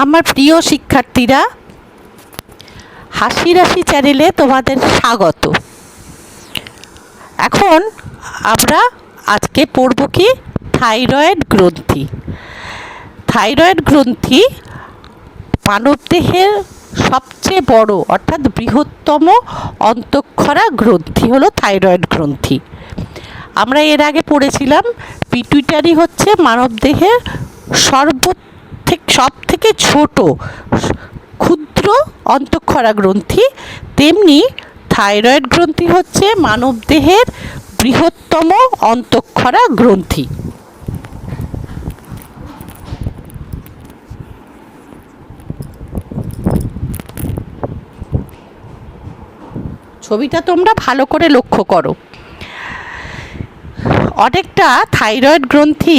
আমার প্রিয় শিক্ষার্থীরা, হাসি রাশি চ্যানেলে তোমাদের স্বাগত। এখন আমরা আজকে পড়ব কি থাইরয়েড গ্রন্থি। থাইরয়েড গ্রন্থি মানবদেহের সবচেয়ে বড় অর্থাৎ বৃহত্তম অন্তঃক্ষরা গ্রন্থি হলো থাইরয়েড গ্রন্থি। আমরা এর আগে পড়েছিলাম পিটুইটারি হচ্ছে মানবদেহের সব থেকে ছোট ক্ষুদ্র অন্তঃক্ষরা গ্রন্থি, তেমনি থাইরয়েড গ্রন্থি হচ্ছে মানবদেহের বৃহত্তম অন্তঃক্ষরা গ্রন্থি। ছবিটা তোমরা ভালো করে লক্ষ্য করো। অনেকটা থাইরয়েড গ্রন্থি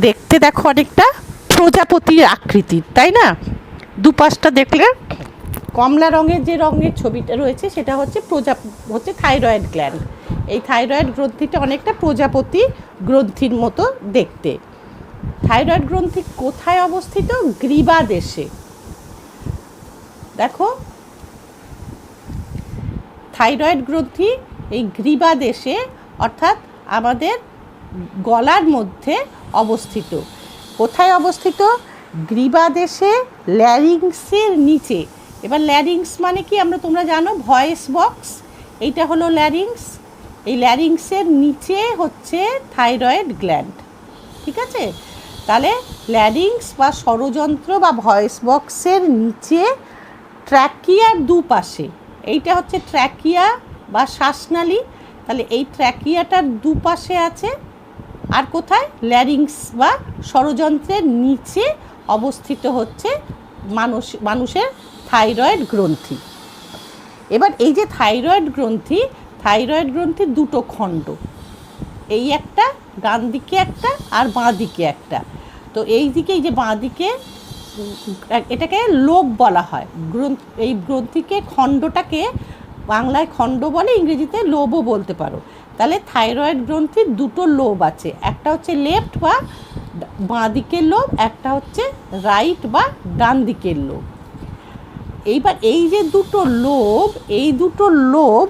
দেখতে দেখো অনেকটা প্রজাপতির আকৃতির, তাই না? দুপাশটা দেখলে কমলা রঙের যে রঙের ছবিটা রয়েছে সেটা হচ্ছে থাইরয়েড গ্ল্যান্ড। এই থাইরয়েড গ্রন্থিটা অনেকটা প্রজাপতি গ্রন্থির মতো দেখতে। থাইরয়েড গ্রন্থি কোথায় অবস্থিত? গ্রীবা দেশে। দেখো, থাইরয়েড গ্রন্থি এই গ্রীবা দেশে অর্থাৎ আমাদের গলার মধ্যে অবস্থিত। কোথায় অবস্থিত? গ্রীবা দেশে, ল্যারিংসের নিচে। এবার ল্যারিংস মানে কি তোমরা জানো, ভয়েস বক্স। এইটা হলো ল্যারিংস। এই ল্যারিংসের নিচে হচ্ছে থাইরয়েড গ্ল্যান্ড, ঠিক আছে? তাহলে ল্যারিংস বা স্বরযন্ত্র বা ভয়েস বক্সের নিচে ট্র্যাকিয়ার দুপাশে, এইটা হচ্ছে ট্র্যাকিয়া বা শ্বাসনালী। তাহলে এই ট্র্যাকিয়াটার দুপাশে আছে। আর কোথায়? ল্যারিংস বা স্বরযন্ত্রের নিচে অবস্থিত হচ্ছে মানুষের থাইরয়েড গ্রন্থি। এবার এই যে থাইরয়েড গ্রন্থির দুটো খণ্ড, এই একটা, ডান দিকে একটা আর বাঁ দিকে একটা। তো এই দিকে, এই যে বাঁ দিকে, এটাকে লোব বলা হয়। এই গ্রন্থিকে, খণ্ডটাকে বাংলায় খণ্ড বলে, ইংরেজিতে লোবও বলতে পারো। তাহলে থাইরয়েড গ্রন্থির দুটো লোব আছে, একটা হচ্ছে লেফট বা বাঁ দিকের লোব, একটা হচ্ছে রাইট বা ডান দিকের লোব। এইবার এই যে দুটো লোব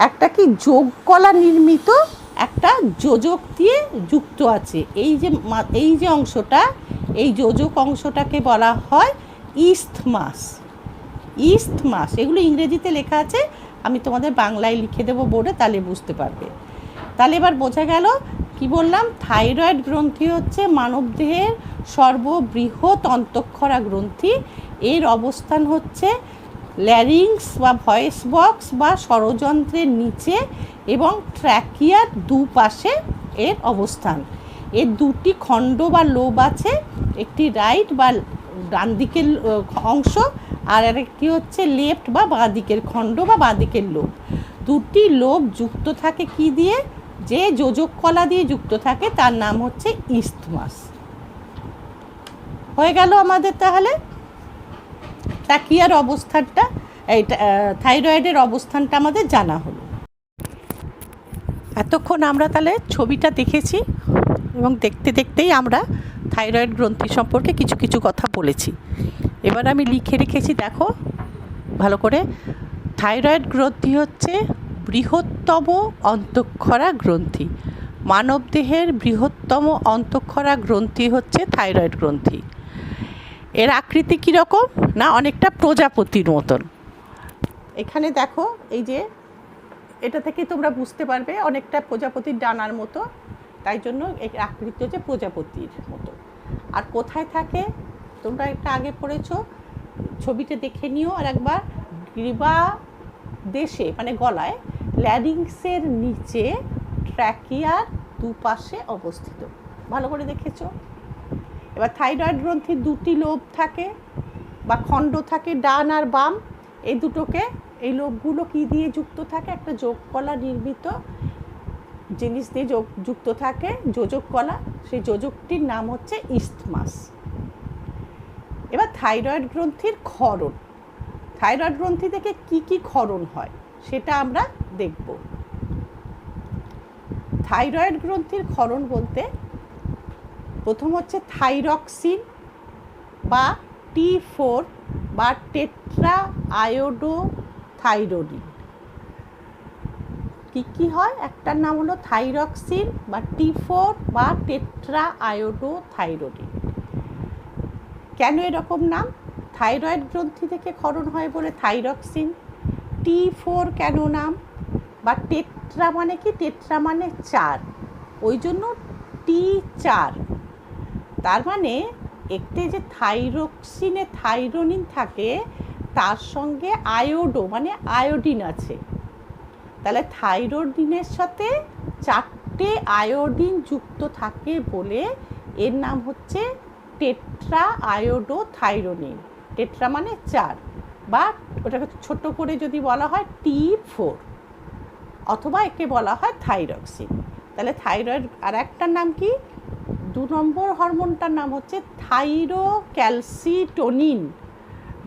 একটা কি যোগকলা নির্মিত একটা যোজক দিয়ে যুক্ত আছে। এই যে অংশটা, এই যোজক অংশটাকে বলা হয় ইস্থমাস। এগুলো ইংরেজিতে লেখা আছে, আমি তোমাদের বাংলায় লিখে দেবো বোর্ডে, তাহলে বুঝতে পারবে। তাহলে এবার বোঝা গেল কি বললাম। থাইরয়েড গ্রন্থি হচ্ছে মানবদেহের সর্ববৃহৎ অন্তঃক্ষরা গ্রন্থি। এর অবস্থান হচ্ছে ল্যারিংস বা ভয়েস বক্স বা স্বরযন্ত্রের নিচে এবং ট্র্যাকিয়ার দুপাশে এর অবস্থান। এর দুটি খণ্ড বা লোব আছে, একটি রাইট বা ডান দিকের অংশ, আর আরেকটি হচ্ছে লেফট বা বাঁ দিকের খণ্ড বা বাঁ দিকের লোব। দুটি লোব যুক্ত থাকে কি দিয়ে? যে যোজক কলা দিয়ে যুক্ত থাকে তার নাম হচ্ছে ইস্থমাস। হয়ে গেল আমাদের তাহলে ট্র্যাকিয়ার অবস্থানটা, এই থাইরয়েডের অবস্থানটা আমাদের জানা হলো। এতক্ষণ আমরা তাহলে ছবিটা দেখেছি এবং দেখতে দেখতেই আমরা থাইরয়েড গ্রন্থি সম্পর্কে কিছু কিছু কথা বলেছি। এবার আমি লিখে রেখেছি, দেখো ভালো করে। থাইরয়েড গ্রন্থি হচ্ছে বৃহত্তম অন্তঃক্ষরা গ্রন্থি। মানবদেহের বৃহত্তম অন্তঃক্ষরা গ্রন্থি হচ্ছে থাইরয়েড গ্রন্থি। এর আকৃতি কীরকম না, অনেকটা প্রজাপতির মতন। এখানে দেখো, এই যে এটা থেকে তোমরা বুঝতে পারবে অনেকটা প্রজাপতির ডানার মতো, তাই জন্য এর আকৃতি হচ্ছে প্রজাপতির মতো। আর কোথায় থাকে তোমরা একটা আগে পড়েছো, ছবিটা দেখে নিও আর একবার। গ্রীবা দেশে মানে গলায়, ল্যারিংসের নিচে, ট্র্যাকিয়ার দুপাশে অবস্থিত। ভালো করে দেখেছো? এবার থাইরয়েড গ্রন্থির দুটি লোব থাকে বা খণ্ড থাকে, ডান আর বাম। এই লোবগুলো কি দিয়ে যুক্ত থাকে? একটা যোগকলা নির্মিত জিনিস দিয়ে যুক্ত থাকে, যোজক কলা। সেই যোজকটির নাম হচ্ছে ইস্থমাস। এবার থাইরয়েড গ্রন্থির ক্ষরণ। থাইরয়েড গ্রন্থি থেকে কি কি ক্ষরণ হয় সেটা আমরা দেখব। থাইরয়েড গ্রন্থির ক্ষরণ বলতে প্রথম হচ্ছে থাইরক্সিন বা T4 বা টেট্রা আয়োডোথাইরোডিন। কি হয়, একটার নাম হলো থাইরক্সিন বা T4 বা টেট্রা আয়োডোথাইরোডিন। কেন এরকম নাম? থাইরয়েড গ্রন্থি থেকে ক্ষরণ হয় বলে থাইরক্সিন। T4 কেন নাম? বা টেট্রা মানে কি? টেট্রা মানে 4, ওই জন্য T4। তার মানে একটি যে থাইরক্সিনে থাইরোনিন থাকে তার সঙ্গে আয়োডো মানে আয়োডিন আছে, তাহলে থাইরোডিনের সাথে 4টে আয়োডিন যুক্ত থাকে বলে এর নাম হচ্ছে টেট্রা আয়োডোথাইরোনিন। টেট্রা মানে 4, বা ওটাকে ছোট করে যদি বলা হয় T4, অথবা একে বলা হয় থাইরক্সিন। তাহলে থাইরয়েড আর একটার নাম কি? 2 নম্বর হরমোনটার নাম হচ্ছে থাইরোক্যালসিটোনিন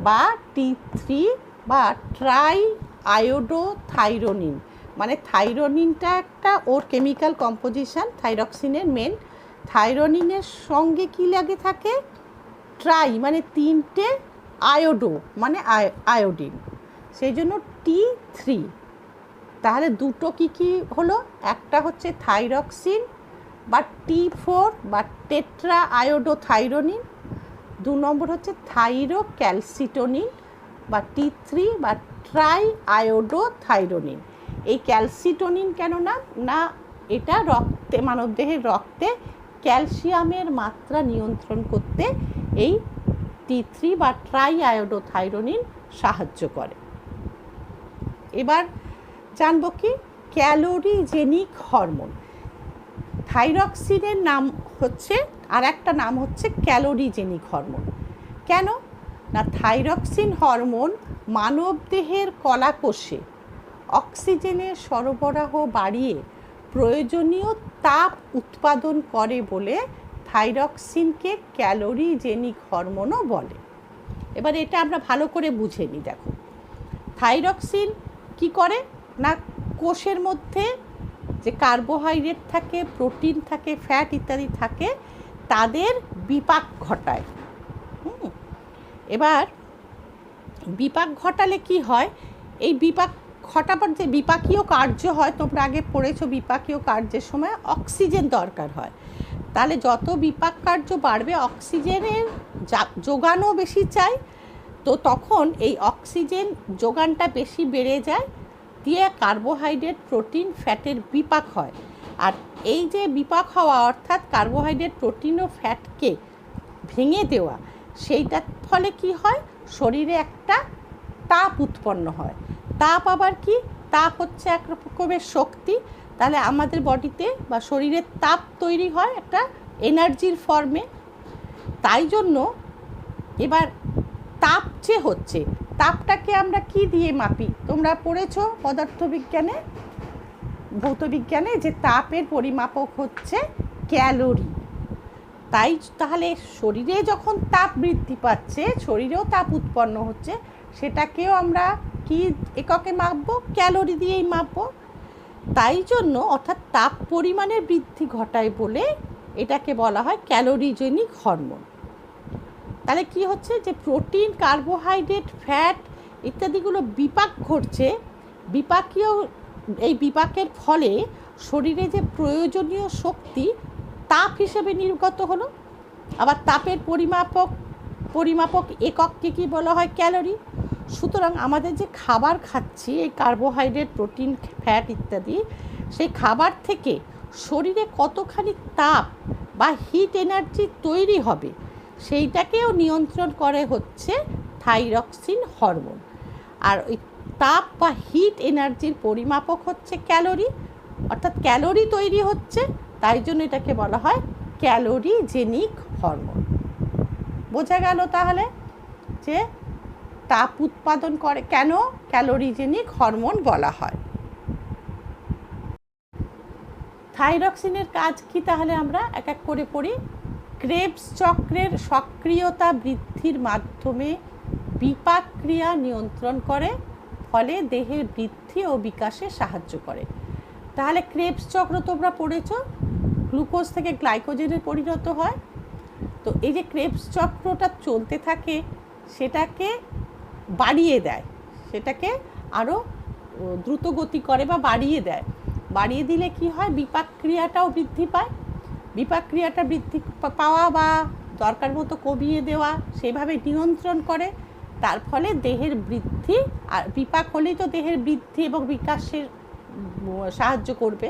বা T3 বা ট্রাই আয়োডোথাইরোনিন। মানে থাইরোনিনটা একটা ওর কেমিক্যাল কম্পোজিশন, থাইরক্সিনের মেন। থাইরোনিনের সঙ্গে কি লাগে থাকে? ট্রাই মানে 3টে, আয়োডো মানে আয়োডিন, সেই জন্য T3। তাহলে দুটো কি হলো? একটা হচ্ছে থাইরক্সিন বা T4 বা টেট্রা আয়োডোথাইরোনিন, 2 নম্বর হচ্ছে থাইরোক্যালসিটোনিন বা T3 বা ট্রাই আয়োডোথাইরোনিন। এই ক্যালসিটোনিন কেন না এটা রক্তে, মানবদেহের রক্তে ক্যালসিয়ামের মাত্রা নিয়ন্ত্রণ করতে এই T3 বা ট্রাই আয়োডোথাইরোনিন সাহায্য করে। এবার জানবো কি? Calorigenic hormone. থাইরক্সিনের নাম হচ্ছে, আর একটা নাম হচ্ছে ক্যালোরিজেনিক হরমোন। কেন না থাইরক্সিন হরমোন মানবদেহের কলাকোষে অক্সিজেনের সরবরাহ বাড়িয়ে প্রয়োজনীয় তাপ উৎপাদন করে বলে থাইরক্সিনকে ক্যালোরিজেনিক হরমোনও বলে। এবার এটা আমরা ভালো করে বুঝে নিই। দেখো, থাইরক্সিন কি করে না কোষের মধ্যে যে কার্বোহাইড্রেট থাকে, প্রোটিন থাকে, ফ্যাট ইত্যাদি থাকে, তাদের বিপাক ঘটায়। এবার বিপাক ঘটালে কি হয়? এই বিপাক ঘটাবার যে বিপাকীয় কার্য হয়, তোমরা আগে পড়েছো, বিপাকীয় কার্যের সময় অক্সিজেন দরকার হয়। তাহলে যত বিপাক কার্য বাড়বে অক্সিজেনের যোগানও বেশি চাই, তো তখন এই অক্সিজেন যোগানটা বেশি বেড়ে যায়, দিয়ে কার্বোহাইড্রেট, প্রোটিন, ফ্যাটের বিপাক হয়। আর এই যে বিপাক হওয়া অর্থাৎ কার্বোহাইড্রেট, প্রোটিন ও ফ্যাটকে ভেঙে দেওয়া, সেইটার ফলে কি হয়? শরীরে একটা তাপ উৎপন্ন হয়। তাপ আবার কি? তাপ হচ্ছে এক রকমের শক্তি। তাহলে আমাদের বডিতে বা শরীরে তাপ তৈরি হয় একটা এনার্জির ফর্মে। তাই জন্য এবার তাপ যে হচ্ছে, তাপটাকে আমরা কি দিয়ে মাপি? তোমরা পড়েছো পদার্থবিজ্ঞানে, ভৌতবিজ্ঞানে, যে তাপের পরিমাপক হচ্ছে ক্যালোরি। তাহলে শরীরে যখন তাপ বৃদ্ধি পাচ্ছে, শরীরেও তাপ উৎপন্ন হচ্ছে, সেটাকেও আমরা কি এককে মাপবো? ক্যালোরি দিয়েই মাপবো। তাই জন্য অর্থাৎ তাপ পরিমাণের বৃদ্ধি ঘটায় বলে এটাকে বলা হয় ক্যালোরিজেনিক হরমোন। তাহলে কি হচ্ছে? যে প্রোটিন, কার্বোহাইড্রেট, ফ্যাট ইত্যাদিগুলো বিপাক ঘটছে। বিপাকীয় এই বিপাকের ফলে শরীরে যে প্রয়োজনীয় শক্তি তাপ হিসেবে নির্গত হলো। আবার তাপের পরিমাপক এককে কি বলা হয়? ক্যালোরি। সুতরাং আমাদের যে খাবার খাচ্ছি, এই কার্বোহাইড্রেট, প্রোটিন, ফ্যাট ইত্যাদি, সেই খাবার থেকে শরীরে কতখানি তাপ বা হিট এনার্জি তৈরি হবে, সেইটাকেও নিয়ন্ত্রণ করে হচ্ছে থাইরক্সিন হরমোন। আর ওই তাপ বা হিট এনার্জির পরিমাপক হচ্ছে ক্যালোরি, অর্থাৎ ক্যালোরি তৈরি হচ্ছে, তাই জন্য এটাকে বলা হয় ক্যালোরিজেনিক হরমোন। বোঝা গেল তাহলে যে তাপ উৎপাদন করে কেন ক্যালোরিজেনিক হরমোন বলা হয়। থাইরক্সিনের কাজ কি তাহলে আমরা এক এক করে পড়ি। ক্রেবস চক্রের সক্রিয়তা বৃদ্ধির মাধ্যমে বিপাক ক্রিয়া নিয়ন্ত্রণ করে, ফলে দেহের বৃদ্ধি ও বিকাশে সাহায্য করে। তাহলে ক্রেবস চক্র তোমরা পড়েছ, গ্লুকোজ থেকে গ্লাইকোজেনে পরিণত হয়। তো এই যে ক্রেবস চক্রটা চলতে থাকে সেটাকে বাড়িয়ে দেয়, সেটাকে আরও দ্রুত গতি করে বা বাড়িয়ে দেয়। বাড়িয়ে দিলে কি হয়, বিপাক ক্রিয়াটাও বৃদ্ধি পায়। বিপাক ক্রিয়াটা বৃদ্ধি পাওয়া বা দরকার মতো কমিয়ে দেওয়া, সেভাবে নিয়ন্ত্রণ করে। তার ফলে দেহের বৃদ্ধি, আর বিপাক হলেই তো দেহের বৃদ্ধি এবং বিকাশের সাহায্য করবে।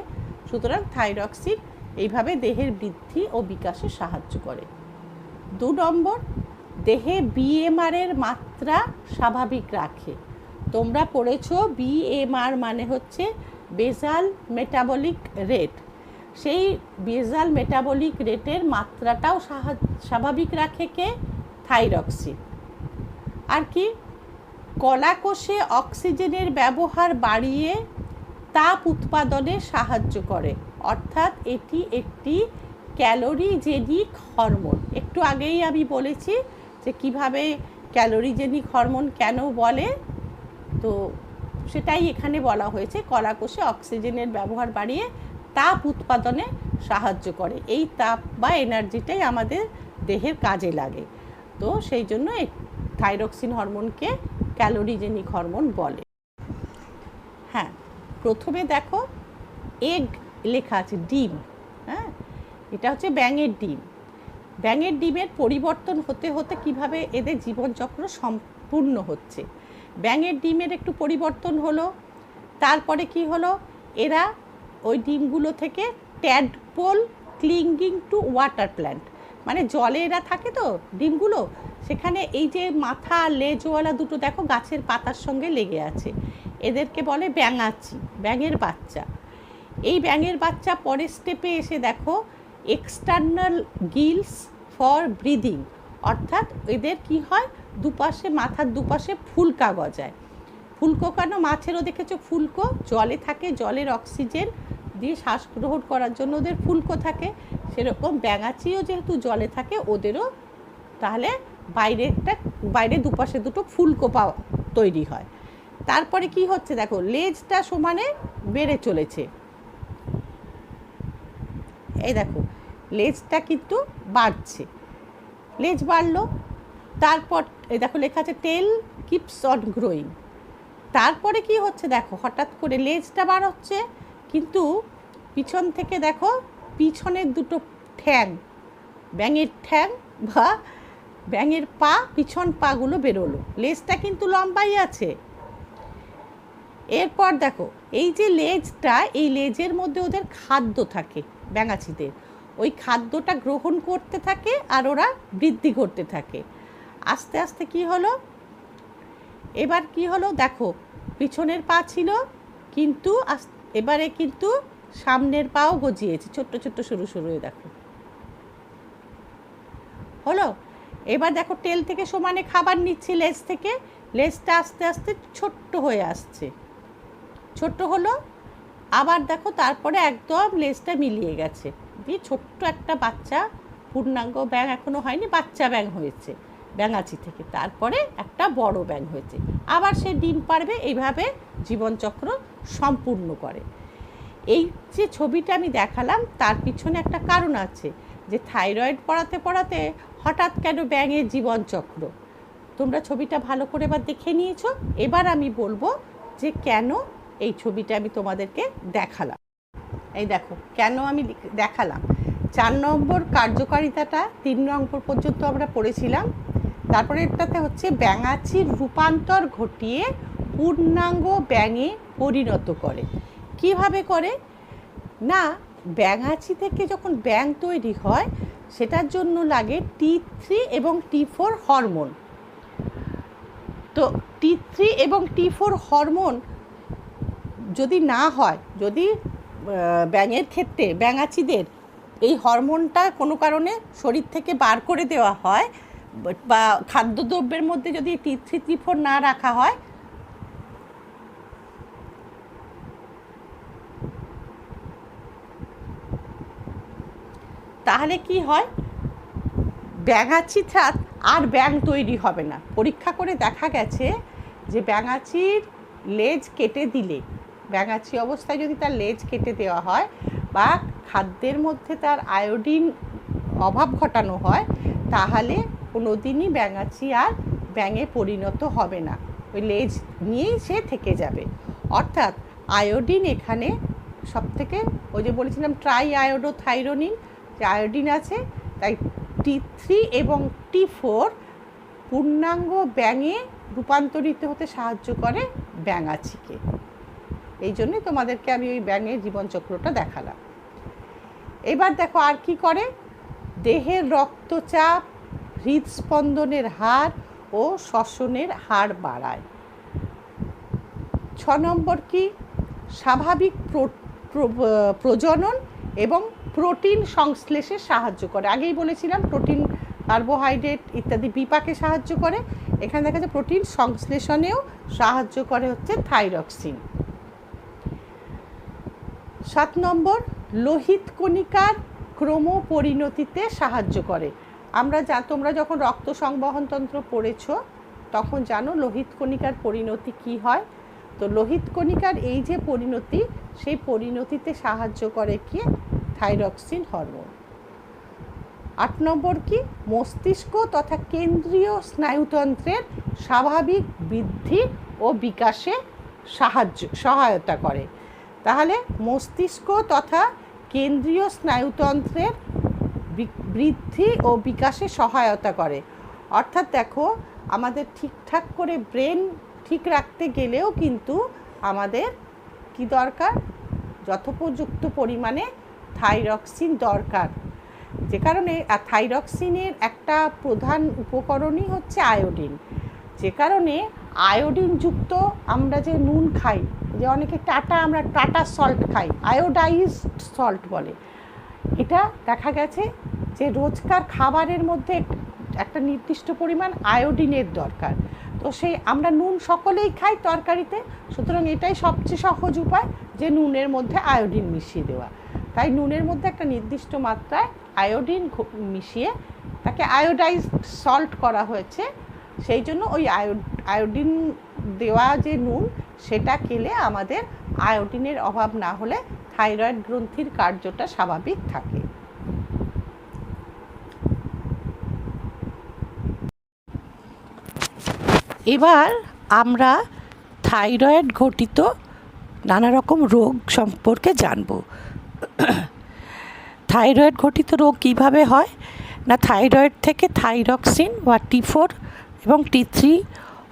সুতরাং থাইরক্সিন এইভাবে দেহের বৃদ্ধি ও বিকাশে সাহায্য করে। 2 নম্বর, দেহে বিএমআরের মাত্রা স্বাভাবিক রাখে। তোমরা পড়েছো বিএমআর মানে হচ্ছে বেসাল মেটাবলিক রেট। সেই বেসাল মেটাবলিক রেটের মাত্রাটাও স্বাভাবিক রাখে কে? থাইরক্সিন। আর কি, কলাকোষে অক্সিজেনের ব্যবহার বাড়িয়ে তাপ উৎপাদনে সাহায্য করে, অর্থাৎ এটি একটি ক্যালোরিজেনিক হরমোন। একটু আগেই আমি বলেছি যে কিভাবে ক্যালোরিজেনিক হরমোন কেন বলে, তো সেটাই এখানে বলা হয়েছে। কলাকোষে অক্সিজেনের ব্যবহার বাড়িয়ে তাপ উৎপাদনে সাহায্য করে। এই তাপ বা এনার্জিটাই আমাদের দেহের কাজে লাগে। তো সেই জন্য এই থাইরক্সিন হরমোনকে ক্যালোরিজেনিক হরমোন বলে। হ্যাঁ, প্রথমে দেখো এগ লেখা আছে, ডিম। হ্যাঁ, এটা হচ্ছে ব্যাঙের ডিম। ব্যাঙের ডিমের পরিবর্তন হতে হতে কিভাবে এদের জীবনচক্র সম্পূর্ণ হচ্ছে। ব্যাঙের ডিমের একটু পরিবর্তন হলো, তারপরে কি হলো, এরা ওই ডিমগুলো থেকে tadpole clinging to water plant, মানে জলে এরা থাকে তো ডিমগুলো, সেখানে এই যে মাথা লেজওয়ালা দুটো দেখো গাছের পাতার সঙ্গে লেগে আছে, এদেরকে বলে ব্যাঙাচি, ব্যাঙের বাচ্চা। এই ব্যাঙের বাচ্চা পরের স্টেপে এসে দেখো এক্সটার্নাল গিলস ফর ব্রিদিং, অর্থাৎ এদের কি হয়, দুপাশে, মাথার দুপাশে ফুলকা গজায়। ফুলকো কেন? মাছেরও দেখেছো ফুলকো, জলে থাকে, জলের অক্সিজেন দিয়ে শ্বাস গ্রহণ করার জন্য ওদের ফুলকো থাকে। সেরকম ব্যাঙাচিও যেহেতু জলে থাকে, ওদেরও তাহলে বাইরে দুপাশে দুটো ফুলকো তৈরি হয়। তারপরে কি হচ্ছে দেখো, লেজটা সমানে বেড়ে চলেছে। এই দেখো লেজটা কিন্তু বাড়ছে, লেজ বাড়লো। তারপর এই দেখো লেখা আছে টেল কিপস অন গ্রোয়িং। তারপরে কি হচ্ছে দেখো, হঠাৎ করে লেজটা বাড়ছে, কিন্তু পিছন থেকে দেখো পিছনের দুটো ঠ্যাং, ব্যাঙের ঠ্যাং বা ব্যাঙের পা, পিছন পাগুলো বেরোলো। লেজটা কিন্তু লম্বাই আছে। এরপর দেখো এই যে লেজটা, এই লেজের মধ্যে ওদের খাদ্য থাকে ব্যাঙাচিদের, ওই খাদ্যটা গ্রহণ করতে থাকে আর ওরা বৃদ্ধি করতে থাকে। আস্তে আস্তে কি হলো, এবার কি হলো দেখো, পিছনের পা ছিল কিন্তু এবারে কিন্তু সামনের পাও গজিয়েছে, ছোট্ট ছোট্ট সরু সরু, দেখো হলো। এবার দেখো টেল থেকে সমানে খাবার নিচ্ছে লেজ থেকে, লেজটা আস্তে আস্তে ছোট্ট হয়ে আসছে, ছোট্ট হলো। আবার দেখো তারপরে একদম লেজটা মিলিয়ে গেছে, দিয়ে ছোট্ট একটা বাচ্চা, পূর্ণাঙ্গ ব্যাঙ এখনও হয়নি, বাচ্চা ব্যাঙ হয়েছে ব্যাঙাচি থেকে। তারপরে একটা বড় ব্যাঙ হয়েছে, আবার সে ডিম পারবে। এইভাবে জীবনচক্র সম্পূর্ণ করে। এই যে ছবিটা আমি দেখালাম, তার পিছনে একটা কারণ আছে, যে থাইরয়েড পড়াতে পড়াতে হঠাৎ কেন ব্যাঙের জীবনচক্র। তোমরা ছবিটা ভালো করে এবার দেখে নিয়েছো। এবার আমি বলবো যে কেন এই ছবিটা আমি তোমাদেরকে দেখালাম। এই দেখো কেন আমি দেখালাম। 4 নম্বর কার্যকারিতাটা 3 নম্বর পর্যন্ত আমরা পড়েছিলাম। তারপরে এটাতে হচ্ছে ব্যাঙাচির রূপান্তর ঘটিয়ে পূর্ণাঙ্গ ব্যাঙে পরিণত করে। কিভাবে করে না, ব্যাঙাচি থেকে যখন ব্যাঙ তৈরি হয়, সেটার জন্য লাগে T3 এবং T4 হরমোন। তো T3 এবং T4 হরমোন যদি না হয়, যদি ব্যাঙের ক্ষেত্রে, ব্যাঙাচিদের এই হরমোনটা কোনো কারণে শরীর থেকে বার করে দেওয়া হয়, বা খাদ্যদ্রব্যের মধ্যে যদি T3 T4 না রাখা হয়, তাহলে কি হয়, ব্যাঙাচি আর ব্যাঙ তৈরি হবে না। পরীক্ষা করে দেখা গেছে যে ব্যাঙাচির লেজ কেটে দিলে, ব্যাঙাচি অবস্থায় যদি তার লেজ কেটে দেওয়া হয় বা খাদ্যের মধ্যে তার আয়োডিন অভাব ঘটানো হয়, তাহলে কোনোদিনই ব্যাঙাচি আর ব্যাঙে পরিণত হবে না, ওই লেজ নিয়েই সে থেকে যাবে। অর্থাৎ আয়োডিন এখানে সবথেকে, ওই যে বলেছিলাম ট্রাই আয়োডোথাইরোনিন যে আয়োডিন আছে, তাই T3 এবং T4 পূর্ণাঙ্গ ব্যাঙে রূপান্তরিত হতে সাহায্য করে ব্যাঙাচিকে। এই জন্যই তোমাদেরকে আমি ওই ব্যাঙের জীবনচক্রটা দেখালাম। এবার দেখো আর কি করে, দেহের রক্তচাপ, হৃদস্পন্দনের হার ও শ্বসনের হার বাড়ায়। 6 নম্বর কি, স্বাভাবিক প্রজনন এবং প্রোটিন সংশ্লেষে সাহায্য করে। আগেই বলেছিলাম প্রোটিন, কার্বোহাইড্রেট ইত্যাদি বিপাকে সাহায্য করে, এখানে দেখা যায় প্রোটিন সংশ্লেষণেও সাহায্য করে হচ্ছে থাইরক্সিন। 7 নম্বর, লোহিত কণিকার ক্রমপরিণতিতে সাহায্য করে। তোমরা যখন রক্ত সংবহনতন্ত্র পড়েছো তখন জানো লোহিত কণিকার পরিণতি কি হয়। তো লোহিত কণিকার এই যে পরিণতি, সেই পরিণতিতে সাহায্য করে কি, থাইরক্সিন হরমোন। 8 নম্বর কি, মস্তিষ্ক তথা কেন্দ্রীয় স্নায়ুতন্ত্রের স্বাভাবিক বৃদ্ধি ও বিকাশে সহায়তা করে। তাহলে মস্তিষ্ক তথা কেন্দ্রীয় স্নায়ুতন্ত্রের বৃদ্ধি ও বিকাশে সহায়তা করে। অর্থাৎ দেখো, আমাদের ঠিকঠাক করে ব্রেন ঠিক রাখতে গেলেও কিন্তু আমাদের কি দরকার, যথোপযুক্ত পরিমাণে থাইরক্সিন দরকার। যে কারণে থাইরক্সিনের একটা প্রধান উপকরণই হচ্ছে আয়োডিন। যে কারণে আয়োডিনযুক্ত আমরা যে নুন খাই, যে অনেকে আমরা টাটা সল্ট খাই, আয়োডাইজড সল্ট বলে, এটা দেখা গেছে যে রোজকার খাবারের মধ্যে একটা নির্দিষ্ট পরিমাণ আয়োডিনের দরকার। তো সেই আমরা নুন সকলেই খাই তরকারিতে, সুতরাং এটাই সবচেয়ে সহজ উপায় যে নুনের মধ্যে আয়োডিন মিশিয়ে দেওয়া। তাই নুনের মধ্যে একটা নির্দিষ্ট মাত্রায় আয়োডিন মিশিয়ে তাকে আয়োডাইজড সল্ট করা হয়েছে। সেই জন্য ওই আয়োডিন দেওয়া যে নুন, সেটা খেলে আমাদের আয়োডিনের অভাব না হলে থাইরয়েড গ্রন্থির কার্যটা স্বাভাবিক থাকে। এবার আমরা থাইরয়েড ঘটিত নানা রকম রোগ সম্পর্কে জানব। থাইরয়েড ঘটিত রোগ কিভাবে হয় না, থাইরয়েড থেকে থাইরক্সিন বা T4 এবং T3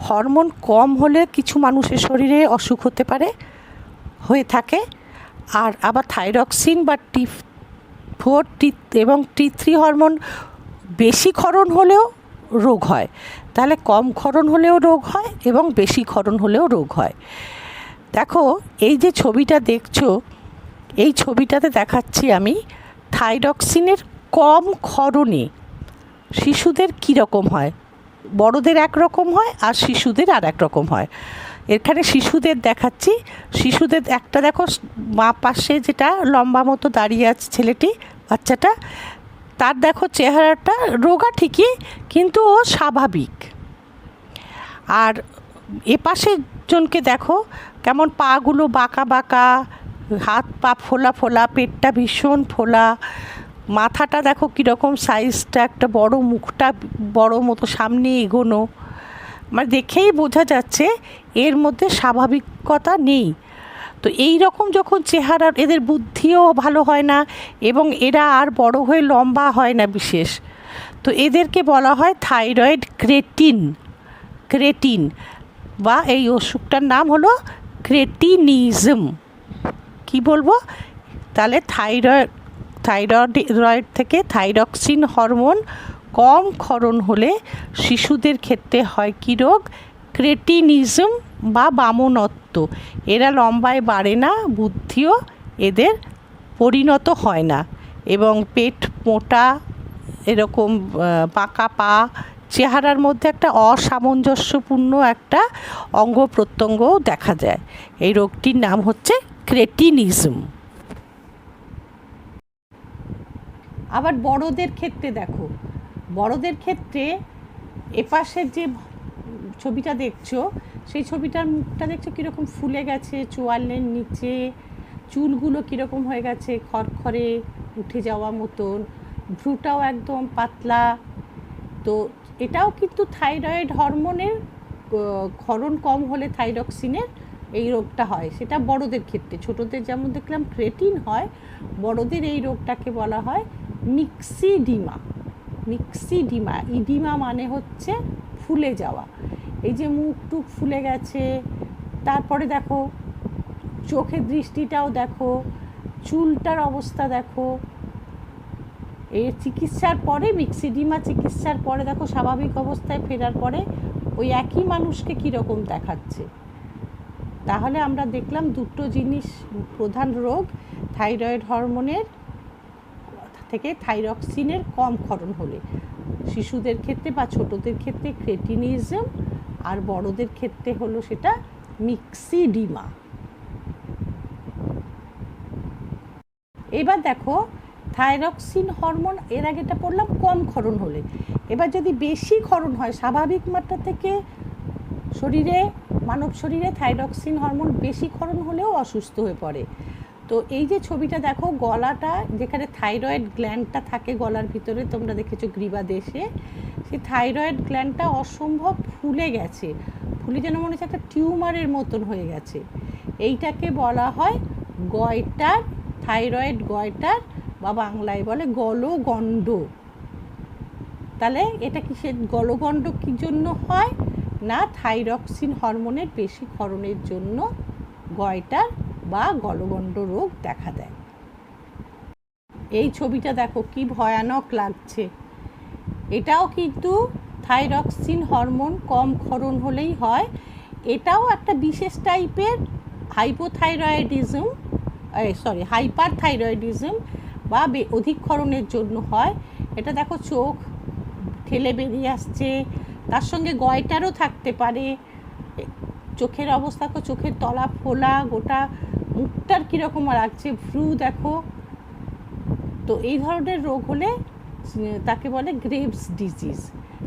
হরমোন কম হলে কিছু মানুষের শরীরে অসুখ হতে পারে, হয়ে থাকে। আর আবার থাইরক্সিন বা T4 এবং T3 হরমোন বেশি ক্ষরণ হলেও রোগ হয়। তাহলে কম ক্ষরণ হলেও রোগ হয় এবং বেশি ক্ষরণ হলেও রোগ হয়। দেখো, এই যে ছবিটা দেখছো, এই ছবিটাতে দেখাচ্ছি আমি থাইরক্সিনের কম ক্ষরণে শিশুদের কীরকম হয়। বড়দের একরকম হয় আর শিশুদের আর এক রকম হয়। এখানে শিশুদের দেখাচ্ছি। শিশুদের একটা দেখো, মা পাশে যেটা লম্বা মতো দাঁড়িয়ে আছে ছেলেটি, বাচ্চাটা, তার দেখো চেহারাটা রোগা ঠিকই, কিন্তু ও স্বাভাবিক। আর এপাশের জনকে দেখো কেমন পাগুলো বাঁকা বাঁকা, হাত পা ফোলা ফোলা, পেটটা ভীষণ ফোলা, মাথাটা দেখো কীরকম সাইজটা একটা বড়, মুখটা বড় মতো সামনে এগোনো, মানে দেখেই বোঝা যাচ্ছে এর মধ্যে স্বাভাবিকতা নেই। তো এই রকম যখন চেহারা, এদের বুদ্ধিও ভালো হয় না এবং এরা আর বড় হয়ে লম্বা হয় না বিশেষ। তো এদেরকে বলা হয় থাইরয়েড ক্রেটিন বা এই অসুখটার নাম হলো ক্রেটিনিজম। কি বলবো তাহলে, থাইরয়েড থেকে থাইরক্সিন হরমোন কম ক্ষরণ হলে শিশুদের ক্ষেত্রে হয় কী রোগ, ক্রেটিনিজম বা বামনত্ব। এরা লম্বায় বাড়ে না, বুদ্ধিও এদের পরিণত হয় না এবং পেট মোটা, এরকম বাঁকা পা, চেহারার মধ্যে একটা অসামঞ্জস্যপূর্ণ একটা অঙ্গ প্রত্যঙ্গও দেখা যায়। এই রোগটির নাম হচ্ছে ক্রেটিনিজম। আবার বড়দের ক্ষেত্রে দেখো, বড়দের ক্ষেত্রে এপাশের যে ছবিটা দেখছো, সেই ছবিটার মুখটা দেখছো কীরকম ফুলে গেছে, চোয়ালের নিচে চুলগুলো কীরকম হয়ে গেছে, খড়খড়ে উঠে যাওয়া মতন, ভ্রুটাও একদম পাতলা। তো এটাও কিন্তু থাইরয়েড হরমোনের ক্ষরণ কম হলে থাইরক্সিনের এই রোগটা হয়। সেটা বড়দের ক্ষেত্রে, ছোটদের যেমন দেখলাম ক্রেটিন হয়, বড়দের এই রোগটাকে বলা হয় মিক্সিডিমা। মিক্সিডিমা, ইডিমা মানে হচ্ছে ফুলে যাওয়া। এই যে মুখ টুক ফুলে গেছে, তারপরে দেখো চোখের দৃষ্টিটাও দেখো, চুলটার অবস্থা দেখো। এর চিকিৎসার পরে, মিক্সিডিমা চিকিৎসার পরে দেখো স্বাভাবিক অবস্থায় ফেরার পরে ওই একই মানুষকে কীরকম দেখাচ্ছে। তাহলে আমরা দেখলাম দুটো জিনিস প্রধান রোগ, থাইরয়েড হরমোনের থেকে থাইরক্সিনের কম ক্ষরণ হলে, শিশুদের ক্ষেত্রে বা ছোটদের ক্ষেত্রে ক্রেটিনিজম, আর বড়দের ক্ষেত্রে হলো সেটা মিক্সিডিমা। এবার দেখো থাইরক্সিন হরমোন, এর আগেটা পড়লাম কম ক্ষরণ হলে। এবার যদি বেশি ক্ষরণ হয়, স্বাভাবিক মাত্রা থেকে শরীরে, মানব শরীরে থাইরক্সিন হরমোন বেশি ক্ষরণ হলেও অসুস্থ হয়ে পড়ে। তো এই যে ছবিটা দেখো, গলাটা যেখানে থাইরয়েড গ্ল্যান্ডটা থাকে গলার ভিতরে, তোমরা দেখেছো গ্রীবাদেশে, সেই থাইরয়েড গ্ল্যান্ডটা অসম্ভব ফুলে গেছে, ফুলে যেন মনে হচ্ছে একটা টিউমারের মতন হয়ে গেছে। এইটাকে বলা হয় গয়টার, থাইরয়েড গয়টার, বা বাংলায় বলে গলগণ্ড। তাহলে এটা কি সে গলগণ্ড কী জন্য হয় না, থাইরক্সিন হরমোনের বেশি ক্ষরণের জন্য গয়টার বা গলগণ্ড রোগ দেখা দেয়। এই ছবিটা দেখো কি ভয়ানক লাগছে, এটাও কিন্তু থাইরক্সিন হরমোন কম ক্ষরণ হলেই হয়। এটাও একটা বিশেষ টাইপের হাইপোথাইরয়েডিজম, হাইপার থাইরয়েডিজম বা অধিক ক্ষরণের জন্য হয়। এটা দেখো চোখ ঠেলে বেরিয়ে আসছে, তার সঙ্গে গয়টারও থাকতে পারে। চোখের অবস্থা, চোখের তলা ফোলা, গোটা মুখটার কীরকম লাগছে, ভ্রু দেখো। তো এই ধরনের রোগ হলে তাকে বলে গ্রেভস ডিজিজ।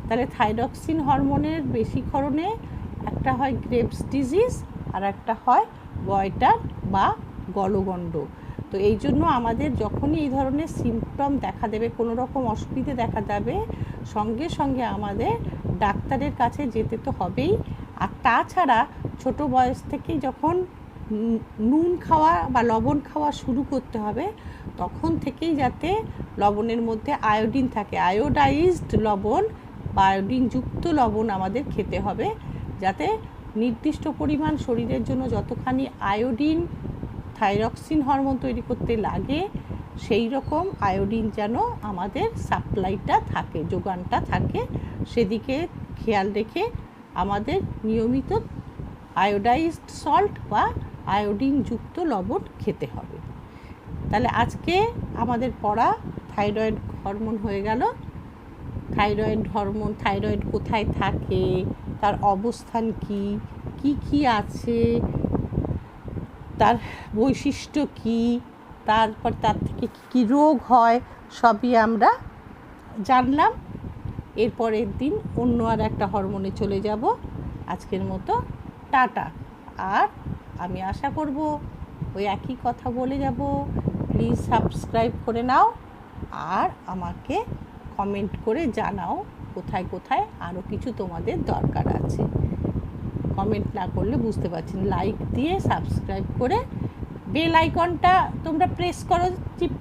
তাহলে থাইরক্সিন হরমোনের বেশি ক্ষরণে একটা হয় গ্রেভস ডিজিজ, আর একটা হয় গয়টার বা গলগণ্ড। তো এই জন্য আমাদের যখনই এই ধরনের সিমটম দেখা দেবে, কোনো রকম অসুবিধে দেখা দেবে, সঙ্গে সঙ্গে আমাদের ডাক্তারের কাছে যেতে তো হবেই। আর তাছাড়া ছোটো বয়স থেকেই যখন নুন খাওয়া বা লবণ খাওয়া শুরু করতে হবে, তখন থেকেই যাতে লবণের মধ্যে আয়োডিন থাকে, আয়োডাইজড লবণ বা আয়োডিনযুক্ত লবণ আমাদের খেতে হবে, যাতে নির্দিষ্ট পরিমাণ শরীরের জন্য যতখানি আয়োডিন থাইরক্সিন হরমোন তৈরি করতে লাগে, সেই রকম আয়োডিন যেন আমাদের সাপ্লাইটা থাকে, যোগানটা থাকে। সেদিকে খেয়াল রেখে আমাদের নিয়মিত আয়োডাইজড সল্ট বা আয়োডিনযুক্ত লবণ খেতে হবে। তাহলে আজকে আমাদের পড়া থাইরয়েড হরমোন হয়ে গেল। থাইরয়েড হরমোন, থাইরয়েড কোথায় থাকে, তার অবস্থান কি, কি কি আছে, তার বৈশিষ্ট্য কি, তারপর তার থেকে কী রোগ হয়, সবই আমরা জানলাম। এরপরের দিন অন্য আর একটা হরমোনে চলে যাব। আজকের মতো টাটা। আর আমি আশা করব ওই একই কথা বলে যাব, প্লিজ সাবস্ক্রাইব করে নাও, আর আমাকে কমেন্ট করে জানাও কোথায় কোথায় আরও কিছু তোমাদের দরকার আছে। কমেন্ট না করলে বুঝতে পারছি না, লাইক দিয়ে সাবস্ক্রাইব করে বেল আইকনটা তোমরা প্রেস করো,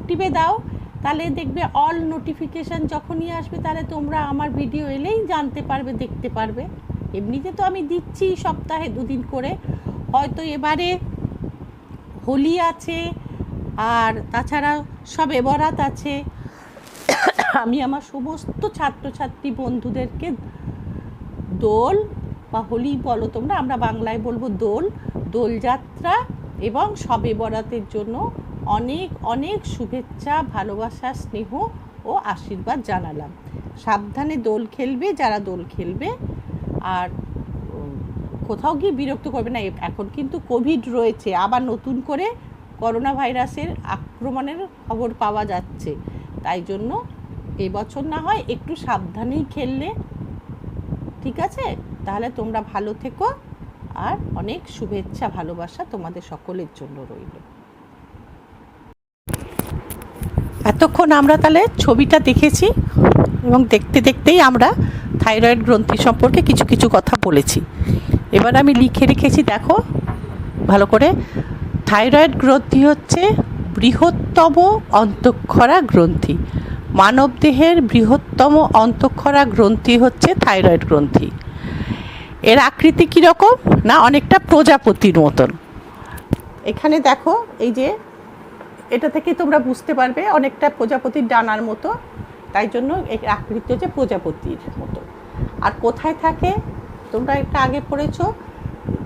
টিপে দাও, তাহলে দেখবে অল নোটিফিকেশান যখনই আসবে, তাহলে তোমরা আমার ভিডিও এলেই জানতে পারবে, দেখতে পারবে। এমনিতে তো আমি দিচ্ছি সপ্তাহে 2 দিন করে, হয়তো এবারে হোলি আছে, আর তাছাড়া সবে বরাত আছে। আমি আমার সমস্ত ছাত্রছাত্রী বন্ধুদেরকে দোল বা হোলি বলো তোমরা, আমরা বাংলায় বলবো দোল, দোলযাত্রা এবং শবে বরাতের জন্য অনেক অনেক শুভেচ্ছা, ভালোবাসা, স্নেহ ও আশীর্বাদ জানালাম। সাবধানে দোল খেলবে যারা দোল খেলবে, আর কোথাও গিয়ে বিরক্ত করবে না। এখন কিন্তু কোভিড রয়েছে, আবার নতুন করে করোনা ভাইরাসের আক্রমণের খবর পাওয়া যাচ্ছে, তাই জন্য এবছর না হয় একটু সাবধানেই খেললে, ঠিক আছে? তাহলে তোমরা ভালো থেকো, আর অনেক শুভেচ্ছা, ভালোবাসা তোমাদের সকলের জন্য রইল। এতক্ষণ আমরা তাহলে ছবিটা দেখেছি, এবং দেখতে দেখতেই আমরা থাইরয়েড গ্রন্থি সম্পর্কে কিছু কিছু কথা বলেছি। এবার আমি লিখে রেখেছি, দেখো ভালো করে। থাইরয়েড গ্রন্থি হচ্ছে বৃহত্তম অন্তঃক্ষরা গ্রন্থি। মানবদেহের বৃহত্তম অন্তঃক্ষরা গ্রন্থি হচ্ছে থাইরয়েড গ্রন্থি। এর আকৃতি কীরকম না, অনেকটা প্রজাপতির মতন। এখানে দেখো, এই যে এটা থেকে তোমরা বুঝতে পারবে অনেকটা প্রজাপতির ডানার মতো, তাই জন্য এর আকৃতি হচ্ছে প্রজাপতির মতো। আর কোথায় থাকে তোমরা একটা আগে পড়েছো,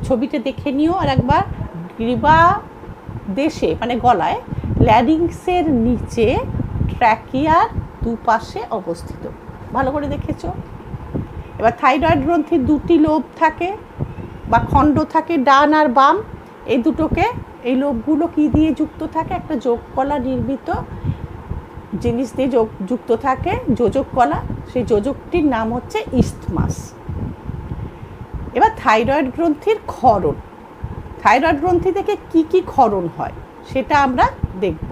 ছবিটা দেখে নিও আর একবার। গ্রীবা দেশে মানে গলায়, ল্যারিংসের নিচে ট্র্যাকিয়ার দুপাশে অবস্থিত। ভালো করে দেখেছো? এবার থাইরয়েড গ্রন্থির দুটি লোব থাকে বা খণ্ড থাকে, ডান আর বাম। এই দুটোকে, এই লোবগুলো কী দিয়ে যুক্ত থাকে? একটা যোজকলা নির্মিত জিনিস দিয়ে যুক্ত থাকে, যোজকলা। সেই যোজকটির নাম হচ্ছে ইসথমাস। এবার থাইরয়েড গ্রন্থির ক্ষরণ, থাইরয়েড গ্রন্থি থেকে কি কি ক্ষরণ হয় সেটা আমরা দেখব।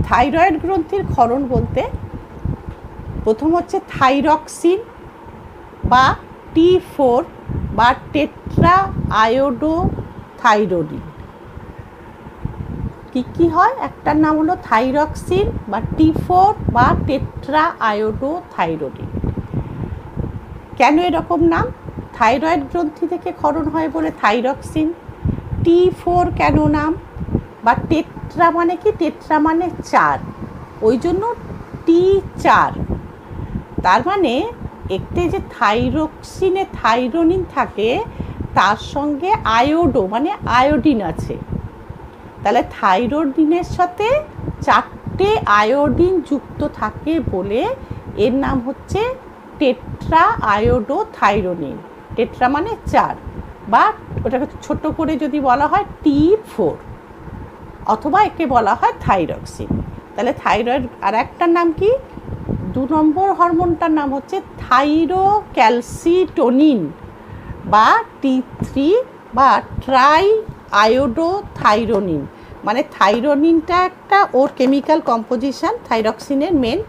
থাইরয়েড গ্রন্থির ক্ষরণ বলতে প্রথম হচ্ছে থাইরক্সিন বা T4 বা টেট্রা আয়োডোথাইরোডিন। কি হয়? একটার নাম হলো থাইরক্সিন বা T4 বা টেট্রা আয়োডোথাইরোডিন। কেন এরকম নাম? থাইরয়েড গ্রন্থি থেকে ক্ষরণ হয় বলে থাইরক্সিন। T4 কেন নাম? বা টেট্রা মানে কি? টেট্রা মানে 4, ওই জন্য T4। তার মানে একটি যে থাইরক্সিনে থাইরোনিন থাকে, তার সঙ্গে আয়োডো মানে আয়োডিন আছে। তাহলে থাইরোডিনের সাথে 4টে আয়োডিন যুক্ত থাকে বলে এর নাম হচ্ছে টেট্রা আয়োডোথাইরোনিন। টেট্রা মানে 4, বা ওটাকে ছোট করে যদি বলা হয় T4, অথবা একে বলা হয় থাইরক্সিন। তাহলে থাইরয়েড আর একটার নাম কি? 2 নম্বর হরমোনটার নাম হচ্ছে থাইরোক্যালসিটোনিন বা T3 বা ট্রাই আয়োডোথাইরোনিন। মানে থাইরোনিনটা একটা ওর কেমিক্যাল কম্পোজিশন, থাইরক্সিনের মেন।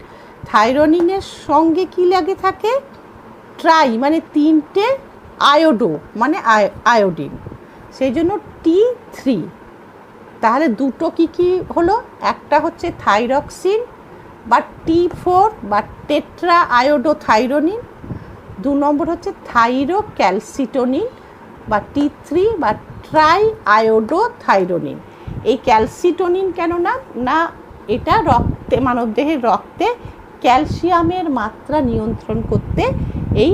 থাইরোনিনের সঙ্গে কি লাগে থাকে? ট্রাই মানে 3টে, আয়োডো মানে আয়োডিন, সেই জন্য T3। তাহলে দুটো কি কি হলো? একটা হচ্ছে থাইরক্সিন বা T4 বা টেট্রা আয়োডোথাইরোনিন, 2 নম্বর হচ্ছে থাইরোক্যালসিটোনিন বা T3 বা ট্রাই আয়োডোথাইরোনিন। এই ক্যালসিটোনিন কেন না, এটা রক্তে, মানবদেহের রক্তে ক্যালসিয়ামের মাত্রা নিয়ন্ত্রণ করতে এই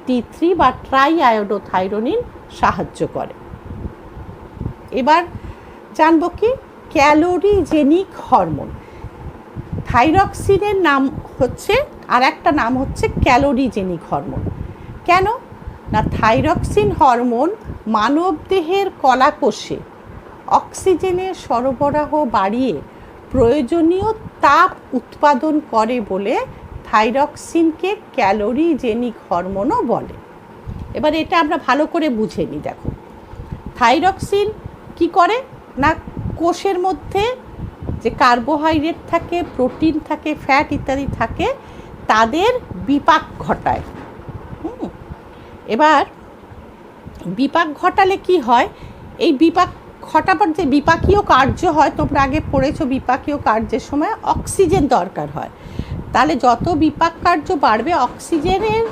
T3 বা ট্রাই আয়োডোথাইরোনিন সাহায্য করে। এবার জানবো কি? Calorigenic hormone. থাইরক্সিনের নাম হচ্ছে, আর একটা নাম হচ্ছে ক্যালোরিজেনিক হরমোন। কেন না, থাইরক্সিন হরমোন মানবদেহের কলাকোষে অক্সিজেনের সরবরাহ বাড়িয়ে প্রয়োজনীয় তাপ উৎপাদন করে বলে থাইরক্সিনকে ক্যালোরিজেনিক হরমোনও বলে। এবার এটা আমরা ভালো করে বুঝে নিই। দেখো, থাইরক্সিন কি করে না, কোষের মধ্যে যে কার্বোহাইড্রেট থাকে, প্রোটিন থাকে, ফ্যাট ইত্যাদি থাকে, তাদের বিপাক ঘটায়। এবার বিপাক ঘটালে কি হয়? এই বিপাক ঘটাবার যে বিপাকীয় কার্য হয়, তোমরা আগে পড়েছো, বিপাকীয় কার্যের সময় অক্সিজেন দরকার হয়। তাহলে যত বিপাক কার্য বাড়বে, অক্সিজেনের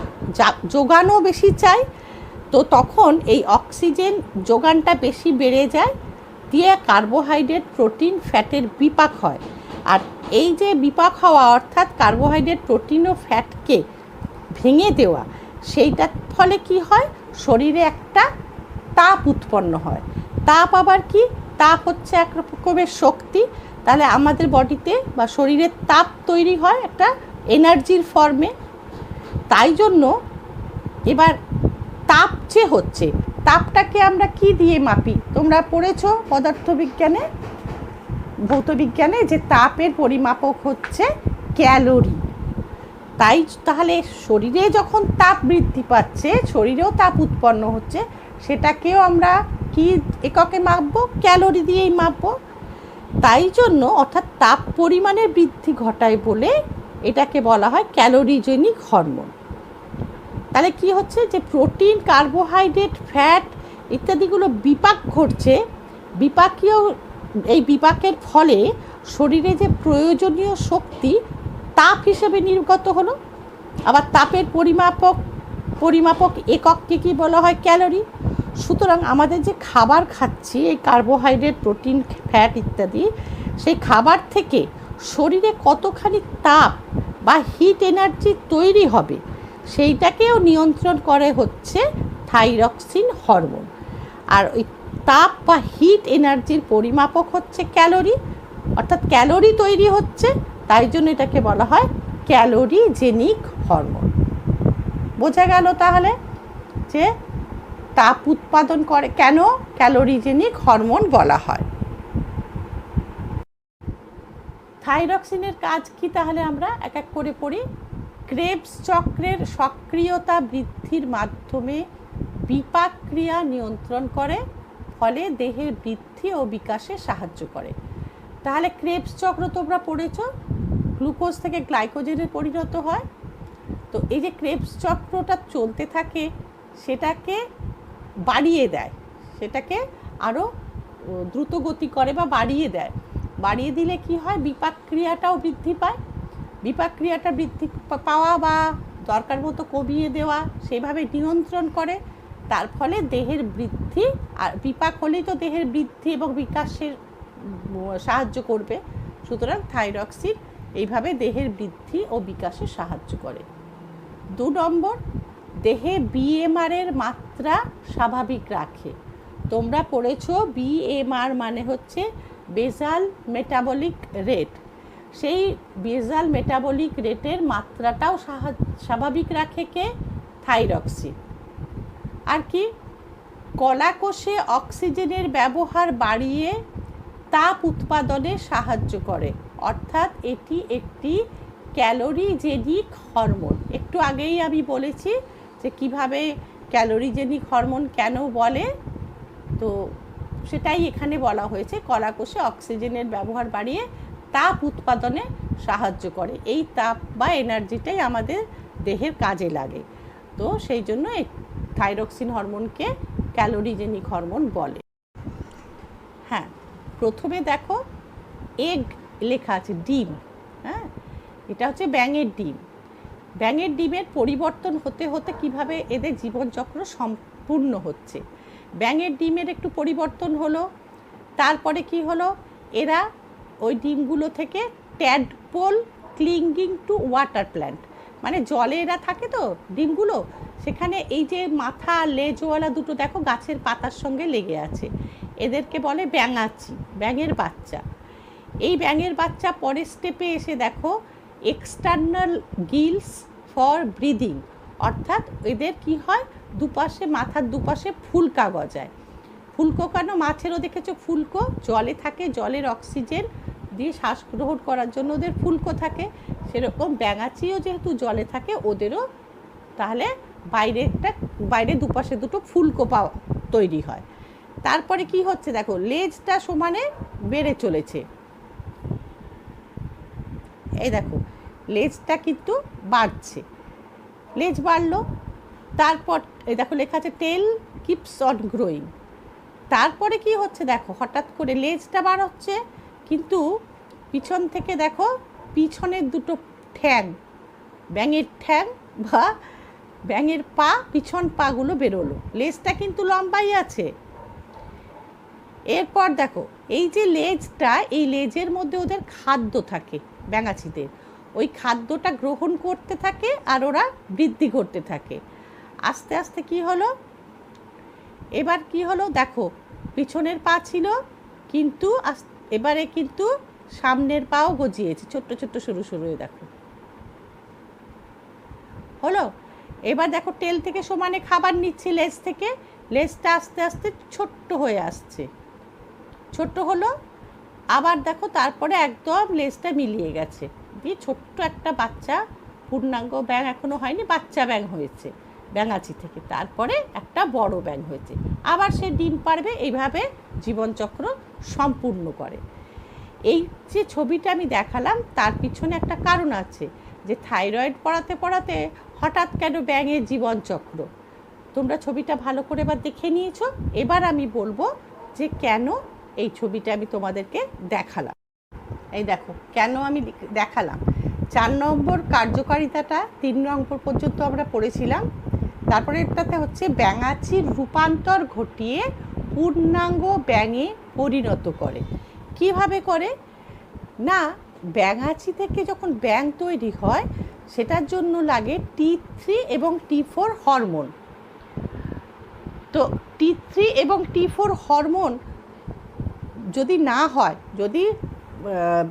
যোগানও বেশি চাই, তো তখন এই অক্সিজেন যোগানটা বেশি বেড়ে যায়, দিয়ে কার্বোহাইড্রেট, প্রোটিন, ফ্যাটের বিপাক হয়। আর এই যে বিপাক হওয়া অর্থাৎ কার্বোহাইড্রেট, প্রোটিন ও ফ্যাটকে ভেঙে দেওয়া, সেইটার ফলে কি হয়? শরীরে একটা তাপ উৎপন্ন হয়। তাপ আবার কি? তাপ হচ্ছে এক রকমের শক্তি। তাহলে আমাদের বডিতে বা শরীরে তাপ তৈরি হয় একটা এনার্জির ফর্মে। তাই জন্য এবার তাপ যে হচ্ছে, তাপটাকে আমরা কি দিয়ে মাপি? তোমরা পড়েছো পদার্থবিজ্ঞানে, ভৌতবিজ্ঞানে, যে তাপের পরিমাপক হচ্ছে ক্যালোরি। তাহলে শরীরে যখন তাপ বৃদ্ধি পাচ্ছে, শরীরেও তাপ উৎপন্ন হচ্ছে, সেটাকেও আমরা কি এককে মাপবো? ক্যালোরি দিয়েই মাপবো। তাই জন্য অর্থাৎ তাপ পরিমাণের বৃদ্ধি ঘটায় বলে এটাকে বলা হয় ক্যালোরিজেনিক হরমোন। তাহলে কি হচ্ছে, যে প্রোটিন, কার্বোহাইড্রেট, ফ্যাট ইত্যাদিগুলো বিপাক ঘটছে, এই বিপাকের ফলে শরীরে যে প্রয়োজনীয় শক্তি তাপ হিসেবে নির্গত হলো। আবার তাপের পরিমাপক একককে কি বলা হয়, ক্যালোরি। সুতরাং আমাদের যে খাবার খাচ্ছি, এই কার্বোহাইড্রেট, প্রোটিন, ফ্যাট ইত্যাদি, সেই খাবার থেকে শরীরে কতখানি তাপ বা হিট এনার্জি তৈরি হবে সেইটাকেও নিয়ন্ত্রণ করে হচ্ছে থাইরক্সিন হরমোন। আর ওই তাপ বা হিট এনার্জির পরিমাপক হচ্ছে ক্যালোরি, অর্থাৎ ক্যালোরি তৈরি হচ্ছে, তাই জন্য এটাকে বলা হয় ক্যালোরিজেনিক হরমোন। বোঝা গেল তাহলে যে তাপ উৎপাদন করে কেন ক্যালোরিজেনিক হরমোন বলা হয়। থাইরক্সিনের কাজ কি তাহলে আমরা এক এক করে পড়ি। ক্রেবস চক্রের সক্রিয়তা বৃদ্ধির মাধ্যমে বিপাক ক্রিয়া নিয়ন্ত্রণ করে, ফলে দেহের বৃদ্ধি ও বিকাশে সাহায্য করে। তাহলে ক্রেবস চক্র তোমরা পড়েছ, গ্লুকোজ থেকে গ্লাইকোজেনে পরিণত হয়। তো এই যে ক্রেবস চক্রটা চলতে থাকে, সেটাকে বাড়িয়ে দেয়, সেটাকে আরও দ্রুত গতি করে বা বাড়িয়ে দেয়। বাড়িয়ে দিলে কি হয়, বিপাক ক্রিয়াটাও বৃদ্ধি পায়। বিপাক ক্রিয়াটা বৃদ্ধি পাওয়া বা দরকার মতো কমিয়ে দেওয়া, সেভাবে নিয়ন্ত্রণ করে। তার ফলে দেহের বৃদ্ধি, আর বিপাক হলেই তো দেহের বৃদ্ধি এবং বিকাশের সাহায্য করবে। সুতরাং থাইরক্সিন এইভাবে দেহের বৃদ্ধি ও বিকাশে সাহায্য করে। 2 নম্বর, দেহে বিএমআরের মাত্রা স্বাভাবিক রাখে। তোমরা পড়েছো বিএমআর মানে হচ্ছে বেসাল মেটাবলিক রেট। সেই বেসাল মেটাবলিক রেটের মাত্রাটাও স্বাভাবিক রাখে কে, থাইরক্সিন। আর কি, কলাকোষে অক্সিজেনের ব্যবহার বাড়িয়ে তাপ উৎপাদনে সাহায্য করে, অর্থাৎ এটি একটি ক্যালোরিজেনিক হরমোন। একটু আগেই আমি বলেছি যে কিভাবে ক্যালোরিজেনিক হরমোন কেন বলে, তো সেটাই এখানে বলা হয়েছে। কলাকোষে অক্সিজেনের ব্যবহার বাড়িয়ে তাপ উৎপাদনে সাহায্য করে। এই তাপ বা এনার্জিটাই আমাদের দেহের কাজে লাগে। তো সেই জন্য এই থাইরক্সিন হরমোনকে ক্যালোরিজেনিক হরমোন বলে। হ্যাঁ, প্রথমে দেখো এগ লেখা আছে, ডিম। হ্যাঁ, এটা হচ্ছে ব্যাঙের ডিম। ব্যাঙের ডিমের পরিবর্তন হতে হতে কিভাবে এদের জীবনচক্র সম্পূর্ণ হচ্ছে। ব্যাঙের ডিমের একটু পরিবর্তন হলো, তারপরে কি হলো, এরা ওই ডিমগুলো থেকে tadpole clinging to water plant, মানে জলে এরা থাকে তো ডিমগুলো, সেখানে এই যে মাথা লেজওয়ালা দুটো দেখো গাছের পাতার সঙ্গে লেগে আছে, এদেরকে বলে ব্যাঙাচি, ব্যাঙের বাচ্চা। এই ব্যাঙের বাচ্চা পরের স্টেপে এসে দেখো এক্সটার্নাল গিলস ফর ব্রিদিং, অর্থাৎ এদের কি হয়, দুপাশে, মাথার দুপাশে ফুলকা গজায়। ফুলকো কেন, মাছেরও দেখেছো ফুলকো, জলে থাকে, জলের অক্সিজেন দিয়ে শ্বাস গ্রহণ করার জন্য ওদের ফুলকো থাকে। সেরকম ব্যাঙাচিও যেহেতু জলে থাকে, ওদেরও তাহলে বাইরে দুপাশে দুটো ফুলকো তৈরি হয়। তারপরে কি হচ্ছে দেখো, লেজটা সমানে বেড়ে চলেছে। এই দেখো লেজটা কিন্তু বাড়ছে, লেজ বাড়লো। তারপর এই দেখো লেখা আছে টেল কিপস অন গ্রোয়িং। তারপরে কি হচ্ছে দেখো, হঠাৎ করে লেজটা বাড়ছে, কিন্তু পিছন থেকে দেখো পিছনের দুটো ঠ্যাং, ব্যাঙের ঠ্যাং বা ব্যাঙের পা, পিছন পাগুলো বেরোলো, লেজটা কিন্তু লম্বাই আছে। এরপর দেখো এই যে লেজটা, এই লেজের মধ্যে ওদের খাদ্য থাকে ব্যাঙাচিদের, ওই খাদ্যটা গ্রহণ করতে থাকে আর ওরা বৃদ্ধি করতে থাকে। আস্তে আস্তে কি হলো, এবার কি হলো দেখো, পিছনের পা ছিল কিন্তু এবারে কিন্তু সামনের পাও গজিয়েছে, ছোট্ট ছোট্ট সরু সরু, দেখো হলো। এবার দেখো টেল থেকে সমানে খাবার নিচ্ছে লেজ থেকে, লেজটা আস্তে আস্তে ছোট্ট হয়ে আসছে, ছোট্ট হলো। আবার দেখো তারপরে একদম লেজটা মিলিয়ে গেছে, দিয়ে ছোট্ট একটা বাচ্চা, পূর্ণাঙ্গ ব্যাঙ এখনও হয়নি, বাচ্চা ব্যাঙ হয়েছে ব্যাঙাচি থেকে, তারপরে একটা বড় ব্যাঙ হয়েছে, আবার সে ডিম পারবে। এইভাবে জীবনচক্র সম্পূর্ণ করে। এই যে ছবিটা আমি দেখালাম, তার পিছনে একটা কারণ আছে। যে থাইরয়েড পড়াতে পড়াতে হঠাৎ কেন ব্যাঙের জীবনচক্র। তোমরা ছবিটা ভালো করে এবার দেখে নিয়েছো। এবার আমি বলবো যে কেন এই ছবিটা আমি তোমাদেরকে দেখালাম। এই দেখো কেন আমি দেখালাম। 4 নম্বর কার্যকারিতাটা 3 নম্বর পর্যন্ত আমরা পড়েছিলাম। তারপরে এটাতে হচ্ছে ব্যাঙাচির রূপান্তর ঘটিয়ে পূর্ণাঙ্গ ব্যাঙে পরিণত করে। কিভাবে করে না, ব্যাঙাচি থেকে যখন ব্যাঙ তৈরি হয় সেটার জন্য লাগে T3 এবং T4 হরমোন। তো T3 এবং T4 হরমোন যদি না হয়, যদি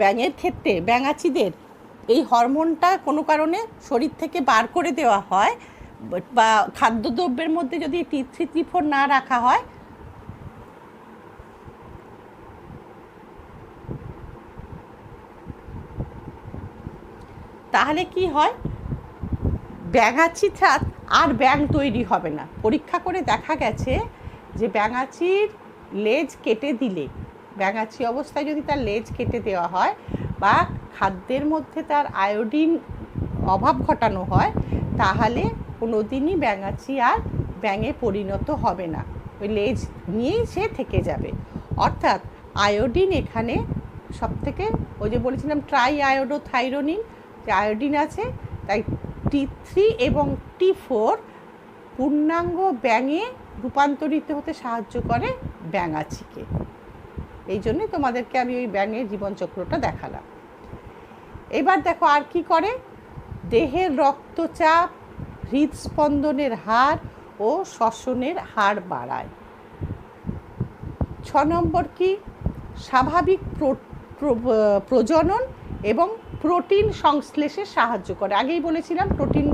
ব্যাঙের ক্ষেত্রে ব্যাঙাচিদের এই হরমোনটা কোনো কারণে শরীর থেকে বার করে দেওয়া হয় বা খাদ্যদ্রব্যের মধ্যে যদি T3 T4 না রাখা হয়, তাহলে কি হয়, ব্যাঙাচি ছাড়া আর ব্যাঙ তৈরি হবে না। পরীক্ষা করে দেখা গেছে যে ব্যাঙাচির লেজ কেটে দিলে, ব্যাঙাচি অবস্থায় যদি তার লেজ কেটে দেওয়া হয় বা খাদ্যের মধ্যে তার আয়োডিন অভাব ঘটানো হয়, তাহলে কোনোদিনই ব্যাঙাচি আর ব্যাঙে পরিণত হবে না, ওই লেজ নিয়েই সে থেকে যাবে। অর্থাৎ আয়োডিন এখানে সবথেকে, ওই যে বলেছিলাম ট্রাই আয়োডোথাইরোনিন, যে আয়োডিন আছে, তাই T3 এবং T4 পূর্ণাঙ্গ ব্যাঙে রূপান্তরিত হতে সাহায্য করে ব্যাঙাচিকে। এই জন্যই তোমাদেরকে আমি ওই ব্যাঙের জীবনচক্রটা দেখালাম। এবার দেখো আর কি করে, দেহের রক্তচাপ, হৃদস্পন্দনের হার ও শ্বসনের হার বাড়ায়। 6 নম্বর কি, স্বাভাবিক প্রজনন এবং প্রোটিন সংশ্লেষে সাহায্য করে। আগেই বলেছিলাম প্রোটিন,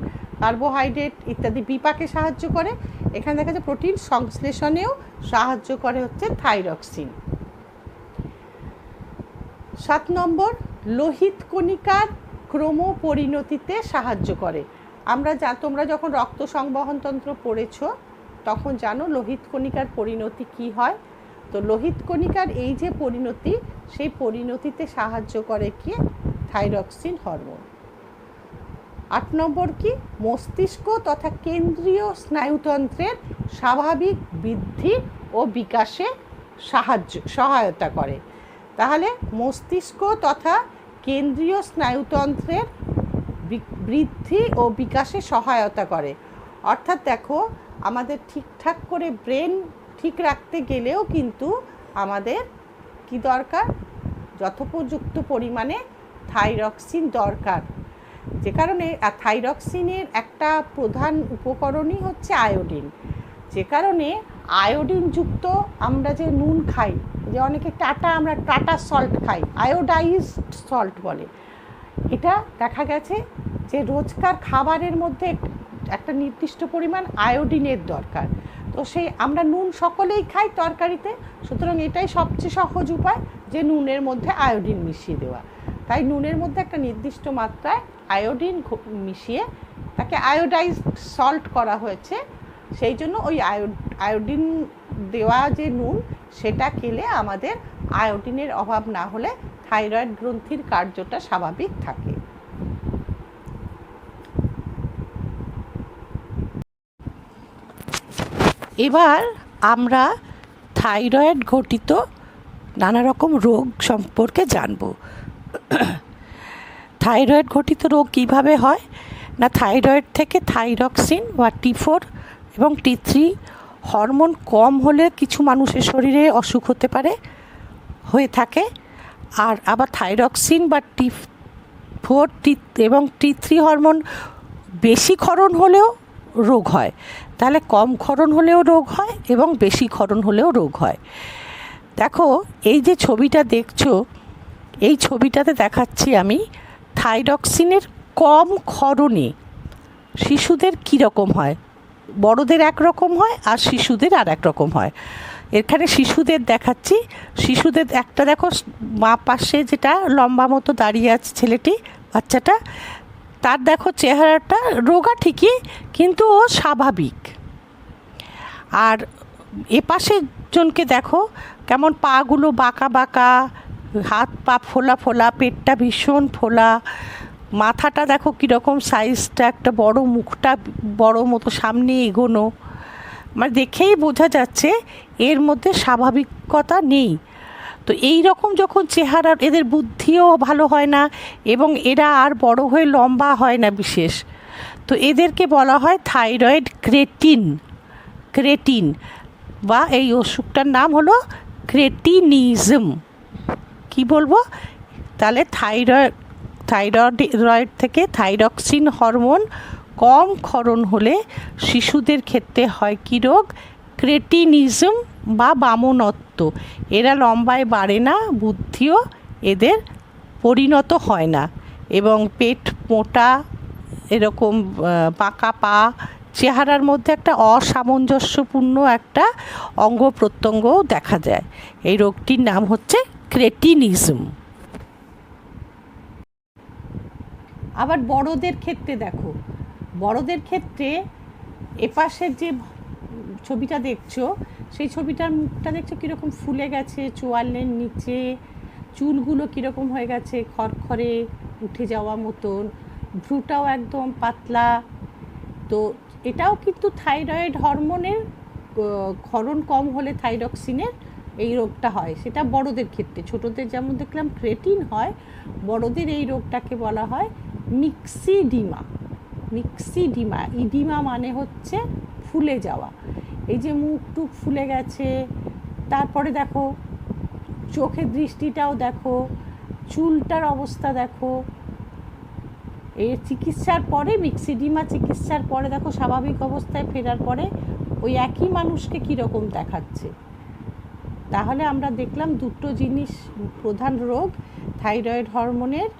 কার্বোহাইড্রেট ইত্যাদি বিপাকে সাহায্য করে। এখানে দেখা যাচ্ছে প্রোটিন সংশ্লেষণেও সাহায্য করে হচ্ছে থাইরক্সিন। 7 নম্বর, লোহিত কণিকার ক্রম পরিণতিতে সাহায্য করে। তোমরা যখন রক্ত সংবহনতন্ত্র পড়েছো তখন জানো লোহিত কণিকার পরিণতি কি হয়। তো লোহিত কণিকার এই যে পরিণতি, সেই পরিণতিতে সাহায্য করে কি, থাইরক্সিন হরমোন। 8 নম্বর কি, মস্তিষ্ক তথা কেন্দ্রীয় স্নায়ুতন্ত্রের স্বাভাবিক বৃদ্ধি ও বিকাশে সহায়তা করে। তাহলে মস্তিষ্ক তথা কেন্দ্রীয় স্নায়ুতন্ত্রের বৃদ্ধি ও বিকাশে সহায়তা করে। অর্থাৎ দেখো, আমাদের ঠিকঠাক করে ব্রেন ঠিক রাখতে গেলেও কিন্তু আমাদের কি দরকার, যথোপযুক্ত পরিমাণে থাইরক্সিন দরকার। যে কারণে থাইরক্সিনের একটা প্রধান উপকরণই হচ্ছে আয়োডিন। যে কারণে আয়োডিনযুক্ত আমরা যে নুন খাই, যে অনেকে আমরা টাটা সল্ট খাই, আয়োডাইজড সল্ট বলে, এটা দেখা গেছে যে রোজকার খাবারের মধ্যে একটা নির্দিষ্ট পরিমাণ আয়োডিনের দরকার। তো সেই আমরা নুন সকলেই খাই তরকারিতে, সুতরাং এটাই সবচেয়ে সহজ উপায় যে নুনের মধ্যে আয়োডিন মিশিয়ে দেওয়া। তাই নুনের মধ্যে একটা নির্দিষ্ট মাত্রায় আয়োডিন মিশিয়ে তাকে আয়োডাইজড সল্ট করা হয়েছে। সেই জন্য ওই আয়োডিন দেওয়া যে নুন, সেটা খেলে আমাদের আয়োডিনের অভাব না হলে থাইরয়েড গ্রন্থির কার্যটা স্বাভাবিক থাকে। এবার আমরা থাইরয়েড ঘটিত নানা রকম রোগ সম্পর্কে জানব। থাইরয়েড ঘটিত রোগ কিভাবে হয় না, থাইরয়েড থেকে থাইরক্সিন বা T4 এবং T3 হরমোন কম হলে কিছু মানুষের শরীরে অসুখ হতে পারে, হয়ে থাকে। আর আবার থাইরক্সিন বা T4 এবং T3 হরমোন বেশি ক্ষরণ হলেও রোগ হয়। তাহলে কম ক্ষরণ হলেও রোগ হয় এবং বেশি ক্ষরণ হলেও রোগ হয়। দেখো, এই যে ছবিটা দেখছো, এই ছবিটাতে দেখাচ্ছি আমি থাইরক্সিনের কম ক্ষরণে শিশুদের কীরকম হয়। বড়দের একরকম হয় আর শিশুদের আর এক রকম হয়। এখানে শিশুদের দেখাচ্ছি। শিশুদের একটা দেখো, মা পাশে যেটা লম্বা মতো দাঁড়িয়ে আছে ছেলেটি, বাচ্চাটা, তার দেখো চেহারাটা রোগা ঠিকই, কিন্তু ও স্বাভাবিক। আর এপাশের জনকে দেখো কেমন পাগুলো বাঁকা বাঁকা, হাত পা ফোলা ফোলা, পেটটা ভীষণ ফোলা, মাথাটা দেখো কীরকম সাইজটা, একটা বড় মুখটা বড় মতো সামনে এগোনো, মানে দেখেই বোঝা যাচ্ছে এর মধ্যে স্বাভাবিকতা নেই। তো এই রকম যখন চেহারা, এদের বুদ্ধিও ভালো হয় না এবং এরা আর বড় হয়ে লম্বা হয় না বিশেষ। তো এদেরকে বলা হয় থাইরয়েড ক্রেটিন বা এই অসুখটার নাম হলো ক্রেটিনিজম। কি বলবো তাহলে, থাইরয়েড থেকে থাইরক্সিন হরমোন কম ক্ষরণ হলে শিশুদের ক্ষেত্রে হয় কী রোগ? ক্রেটিনিজম বা বামনত্ব। এরা লম্বায় বাড়ে না, বুদ্ধিও এদের পরিণত হয় না এবং পেট মোটা, এরকম পাকা পা, চেহারার মধ্যে একটা অসামঞ্জস্যপূর্ণ একটা অঙ্গ প্রত্যঙ্গও দেখা যায়। এই রোগটির নাম হচ্ছে ক্রেটিনিজম। আবার বড়দের ক্ষেত্রে দেখো, বড়দের ক্ষেত্রে এপাশের যে ছবিটা দেখছো, সেই ছবিটার মুখটা দেখছো কীরকম ফুলে গেছে, চোয়ালের নিচে চুলগুলো কীরকম হয়ে গেছে, খড়খড়ে উঠে যাওয়া মতন, ভ্রুটাও একদম পাতলা। তো এটাও কিন্তু থাইরয়েড হরমোনের ক্ষরণ কম হলে থাইরক্সিনের এই রোগটা হয়। সেটা বড়দের ক্ষেত্রে, ছোটদের যেমন দেখলাম ক্রেটিন হয়, বড়দের এই রোগটাকে বলা হয় মিক্সিডিমা। ইডিমা মানে হচ্ছে ফুলে যাওয়া। এই যে মুখ টুক ফুলে গেছে, তারপরে দেখো চোখের দৃষ্টিটাও দেখো, চুলটার অবস্থা দেখো। এই চিকিৎসার পরে, মিক্সিডিমা চিকিৎসার পরে দেখো স্বাভাবিক অবস্থায় ফেরার পরে ওই একই মানুষকে কীরকম দেখাচ্ছে। তাহলে আমরা দেখলাম দুটো জিনিস প্রধান রোগ, থাইরয়েড হরমোনের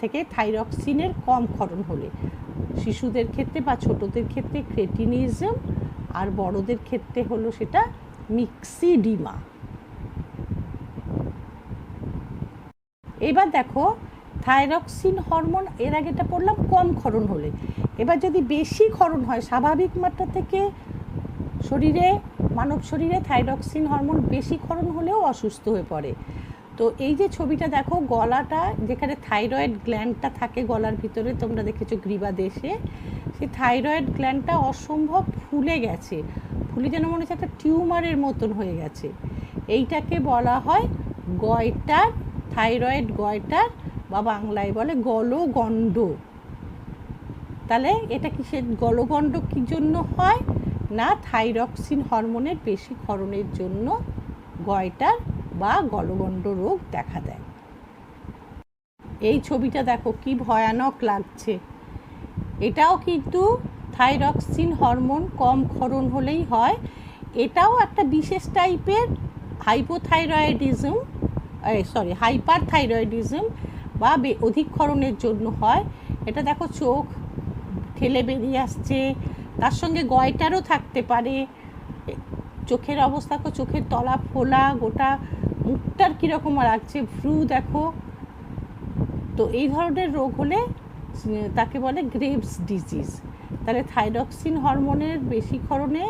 থেকে থাইরক্সিনের কম ক্ষরণ হলে শিশুদের ক্ষেত্রে বা ছোটদের ক্ষেত্রে ক্রেটিনিজম, আর বড়দের ক্ষেত্রে হলো সেটা মিক্সিডিমা। এবার দেখো থাইরক্সিন হরমোন, এর আগেটা পড়লাম কম ক্ষরণ হলে। এবার যদি বেশি ক্ষরণ হয়, স্বাভাবিক মাত্রা থেকে মানব শরীরে থাইরক্সিন হরমোন বেশি ক্ষরণ হলেও অসুস্থ হয়ে পড়ে। তো এই যে ছবিটা দেখো, গলাটা যেখানে থাইরয়েড গ্ল্যান্ডটা থাকে গলার ভিতরে, তোমরা দেখেছো গ্রীবাদেশে, সেই থাইরয়েড গ্ল্যান্ডটা অসম্ভব ফুলে গেছে, ফুলে যেন মনে হচ্ছে একটা টিউমারের মতন হয়ে গেছে। এইটাকে বলা হয় গয়টার, থাইরয়েড গয়টার, বা বাংলায় বলে গলগণ্ড। তাহলে এটা কি, সে গলগণ্ড কী জন্য হয় না? থাইরক্সিন হরমোনের বেশি ক্ষরণের জন্য গয়টার বা গলগণ্ড রোগ দেখা দেয়। এই ছবিটা দেখো কি ভয়ানক লাগছে, এটাও কিন্তু থাইরক্সিন হরমোন কম ক্ষরণ হলেই হয়। এটাও একটা বিশেষ টাইপের হাইপারথাইরয়েডিজম বা অধিক ক্ষরণের জন্য হয়। এটা দেখো চোখ ঠেলে বেরিয়ে আসছে, তার সঙ্গে গয়টারও থাকতে পারে। চোখের অবস্থা, চোখের তলা ফোলা, গোটা মুখটার কীরকম লাগছে, ভ্রু দেখো। তো এই ধরনের রোগ হলে তাকে বলে গ্রেভস ডিজিজ। তাহলে থাইরক্সিন হরমোনের বেশি ক্ষরণে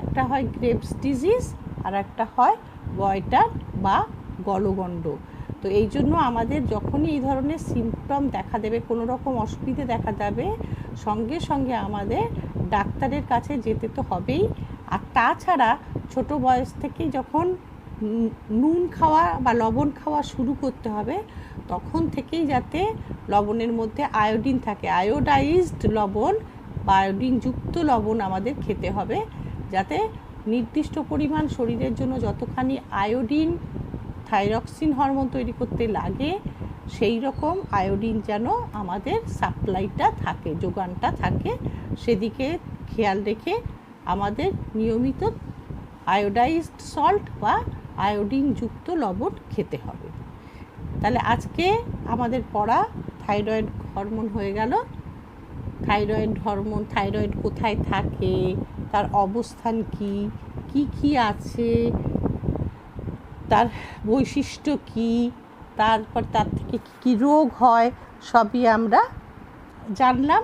একটা হয় গ্রেভস ডিজিজ, আর একটা হয় গয়টার বা গলগণ্ড। তো এই জন্য আমাদের যখনই এই ধরনের সিমটম দেখা দেবে, কোনো রকম অসুবিধে দেখা যাবে, সঙ্গে সঙ্গে আমাদের ডাক্তারের কাছে যেতে তো হবেই। আর তাছাড়া ছোট বয়স থেকেই যখন নুন খাওয়া বা লবণ খাওয়া শুরু করতে হবে, তখন থেকেই যাতে লবণের মধ্যে আয়োডিন থাকে, আয়োডাইজড লবণ বা আয়োডিনযুক্ত লবণ আমাদের খেতে হবে, যাতে নির্দিষ্ট পরিমাণ শরীরের জন্য যতখানি আয়োডিন থাইরক্সিন হরমোন তৈরি করতে লাগে, সেই রকম আয়োডিন যেন আমাদের সাপ্লাইটা থাকে, যোগানটা থাকে। সেদিকে খেয়াল রেখে আমাদের নিয়মিত আয়োডাইজড সল্ট বা আয়োডিনযুক্ত লবণ খেতে হবে। তাহলে আজকে আমাদের পড়া থাইরয়েড হরমোন হয়ে গেল। থাইরয়েড কোথায় থাকে, তার অবস্থান কি, কি কি আছে, তার বৈশিষ্ট্য কি, তারপর তার থেকে কী কী রোগ হয়, সবই আমরা জানলাম।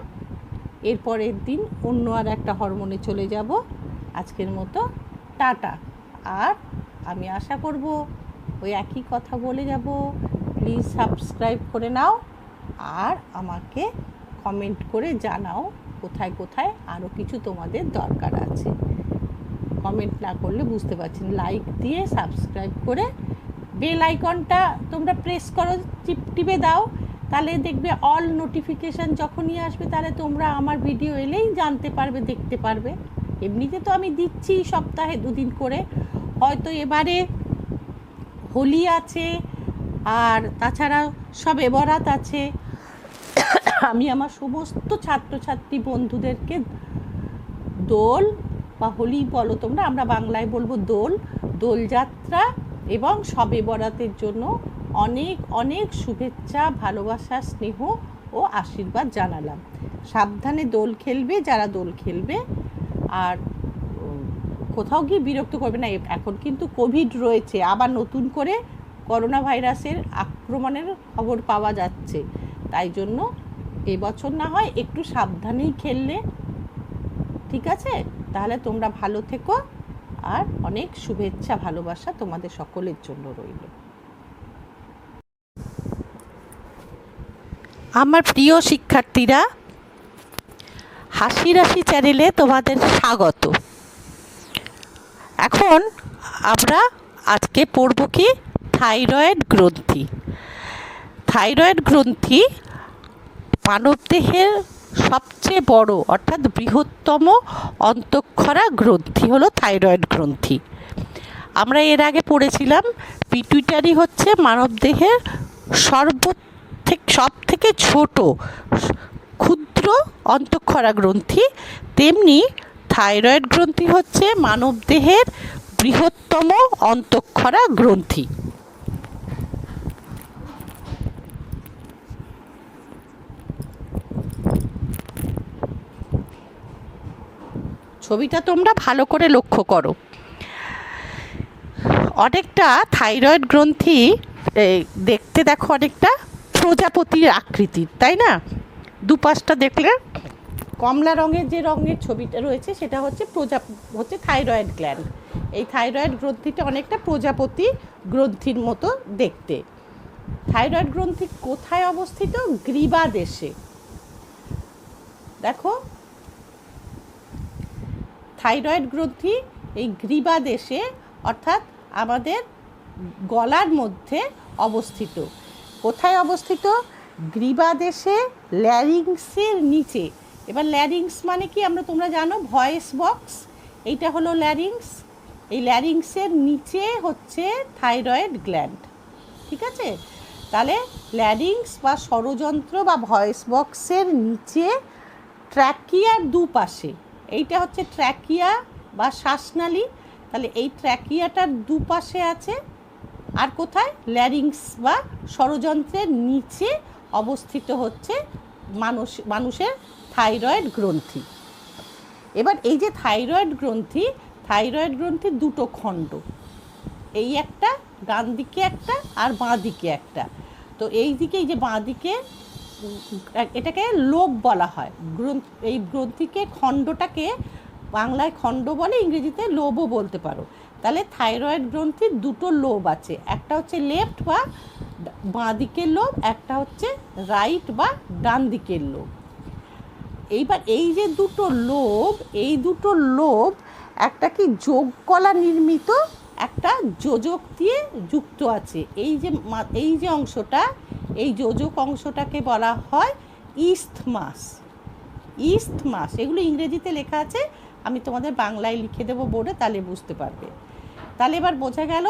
এরপরের দিন অন্য আর একটা হরমোনে চলে যাব। আজকের মতো টাটা। আর আমি আশা করব ওই একই কথা বলে যাব, প্লিজ সাবস্ক্রাইব করে নাও। আর আমাকে কমেন্ট করে জানাও কোথায় কোথায় আরও কিছু তোমাদের দরকার আছে। কমেন্ট না করলে বুঝতে পারছি না। লাইক দিয়ে সাবস্ক্রাইব করে বেল আইকনটা তোমরা প্রেস করো, টিপে দাও, তাহলে দেখবে অল নোটিফিকেশান যখনই আসবে তাহলে তোমরা আমার ভিডিও এলেই জানতে পারবে, দেখতে পারবে। এমনিতে তো আমি দিচ্ছি সপ্তাহে 2 দিন করে, হয়তো এবারে হোলি আছে আর তাছাড়া শবে বরাত আছে। আমি আমার সমস্ত ছাত্রছাত্রী বন্ধুদেরকে দোল বা হোলি বলো তোমরা, আমরা বাংলায় বলবো দোলযাত্রা এবং শবে বরাতের জন্য অনেক অনেক শুভেচ্ছা, ভালোবাসা, স্নেহ ও আশীর্বাদ জানালাম। সাবধানে দোল খেলবে যারা দোল খেলবে, আর কোথাও গিয়ে বিরক্ত করবে না। এখন কিন্তু কোভিড রয়েছে, আবার নতুন করে করোনা ভাইরাসের আক্রমণের খবর পাওয়া যাচ্ছে, তাই জন্য এবছর না হয় একটু সাবধানেই খেললে, ঠিক আছে? তাহলে তোমরা ভালো থেকো, আর অনেক শুভেচ্ছা ভালোবাসা তোমাদের সকলের জন্য রইল। আমার প্রিয় শিক্ষার্থীরা, হাসি রাশি চ্যানেলে তোমাদের স্বাগত। এখন আমরা আজকে পড়ব কি থাইরয়েড গ্রন্থি। থাইরয়েড গ্রন্থি মানবদেহের সবচেয়ে বড় অর্থাৎ বৃহত্তম অন্তঃক্ষরা গ্রন্থি হলো থাইরয়েড গ্রন্থি। আমরা এর আগে পড়েছিলাম পিটুইটারি হচ্ছে মানবদেহের সব থেকে ছোট ক্ষুদ্র অন্তঃক্ষরা গ্রন্থি, তেমনি থাইরয়েড গ্রন্থি হচ্ছে মানবদেহের বৃহত্তম অন্তঃক্ষরা গ্রন্থি। ছবিটা তোমরা ভালো করে লক্ষ্য করো। অনেকটা থাইরয়েড গ্রন্থি দেখতে দেখো অনেকটা প্রজাপতির আকৃতির, তাই না? দুপাশটা দেখলে কমলা রঙের যে রঙের ছবিটা রয়েছে সেটা হচ্ছে থাইরয়েড গ্ল্যান্ড। এই থাইরয়েড গ্রন্থিটা অনেকটা প্রজাপতি গ্রন্থির মতো দেখতে। থাইরয়েড গ্রন্থি কোথায় অবস্থিত? গ্রীবা দেশে। দেখো, থাইরয়েড গ্রন্থি এই গ্রীবা দেশে অর্থাৎ আমাদের গলার মধ্যে অবস্থিত। কোথায় অবস্থিত? গ্রীবা দেশে, ল্যারিংসের নিচে। এবার ল্যারিংস মানে কি তোমরা জানো, ভয়েস বক্স, এইটা হলো ল্যারিংস। এই ল্যারিংসের নিচে হচ্ছে থাইরয়েড গ্ল্যান্ড, ঠিক আছে? তাহলে ল্যারিংস বা স্বরযন্ত্র বা ভয়েস বক্সের নিচে ট্র্যাকিয়ার দুপাশে, এইটা হচ্ছে ট্র্যাকিয়া বা শ্বাসনালী। তাহলে এই ট্র্যাকিয়াটার দুপাশে আছে। আর কোথায়? ল্যারিংস বা স্বরযন্ত্রের নিচে অবস্থিত হচ্ছে মানুষের থাইরয়েড গ্রন্থি। এবার এই যে থাইরয়েড গ্রন্থির দুটো খণ্ড, এই একটা, ডান দিকে একটা আর বাঁ দিকে একটা। তো এই দিকে, এই যে বাঁ দিকে, এটাকে লোব বলা হয়। এই গ্রন্থিকে, খণ্ডটাকে বাংলায় খণ্ড বলে, ইংরেজিতে লোবও বলতে পারো। তাহলে থাইরয়েড গ্রন্থির দুটো লোব আছে, একটা হচ্ছে লেফট বা বাঁ দিকের লোব, একটা হচ্ছে রাইট বা ডান দিকের লোব। এইবার এই যে দুটো লোব একটা কি যোগকলা নির্মিত একটা যোজক দিয়ে যুক্ত আছে। এই যে অংশটা, এই যোজক অংশটাকে বলা হয় ইস্থমাস। এগুলো ইংরেজিতে লেখা আছে, আমি তোমাদের বাংলায় লিখে দেবো বোর্ডে, তাহলে বুঝতে পারবে। তাহলে এবার বোঝা গেল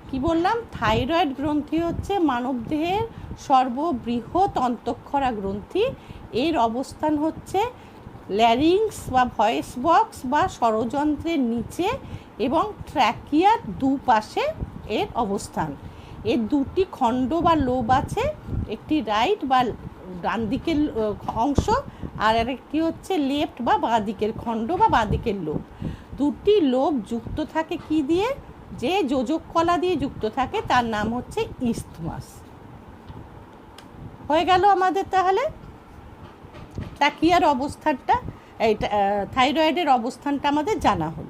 কি বললাম। থাইরয়েড গ্রন্থি হচ্ছে মানবদেহের সর্ববৃহৎ অন্তঃক্ষরা গ্রন্থি। এর অবস্থান হচ্ছে ল্যারিংস বা ভয়েস বক্স বা স্বরযন্ত্রের নিচে এবং ট্র্যাকিয়ার দুপাশে এর অবস্থান। এর দুটি খণ্ড বা লোব আছে, একটি রাইট বা ডান দিকের অংশ, আর আরেকটি হচ্ছে লেফট বা বাঁ দিকের খণ্ড বা বাঁ দিকের লোব। দুটি লোব যুক্ত থাকে কি দিয়ে? যে যোজক কলা দিয়ে যুক্ত থাকে তার নাম হচ্ছে ইস্থমাস। হয়ে গেল আমাদের তাহলে ট্র্যাকিয়ার অবস্থানটা, এই থাইরয়েডের অবস্থানটা আমাদের জানা হলো।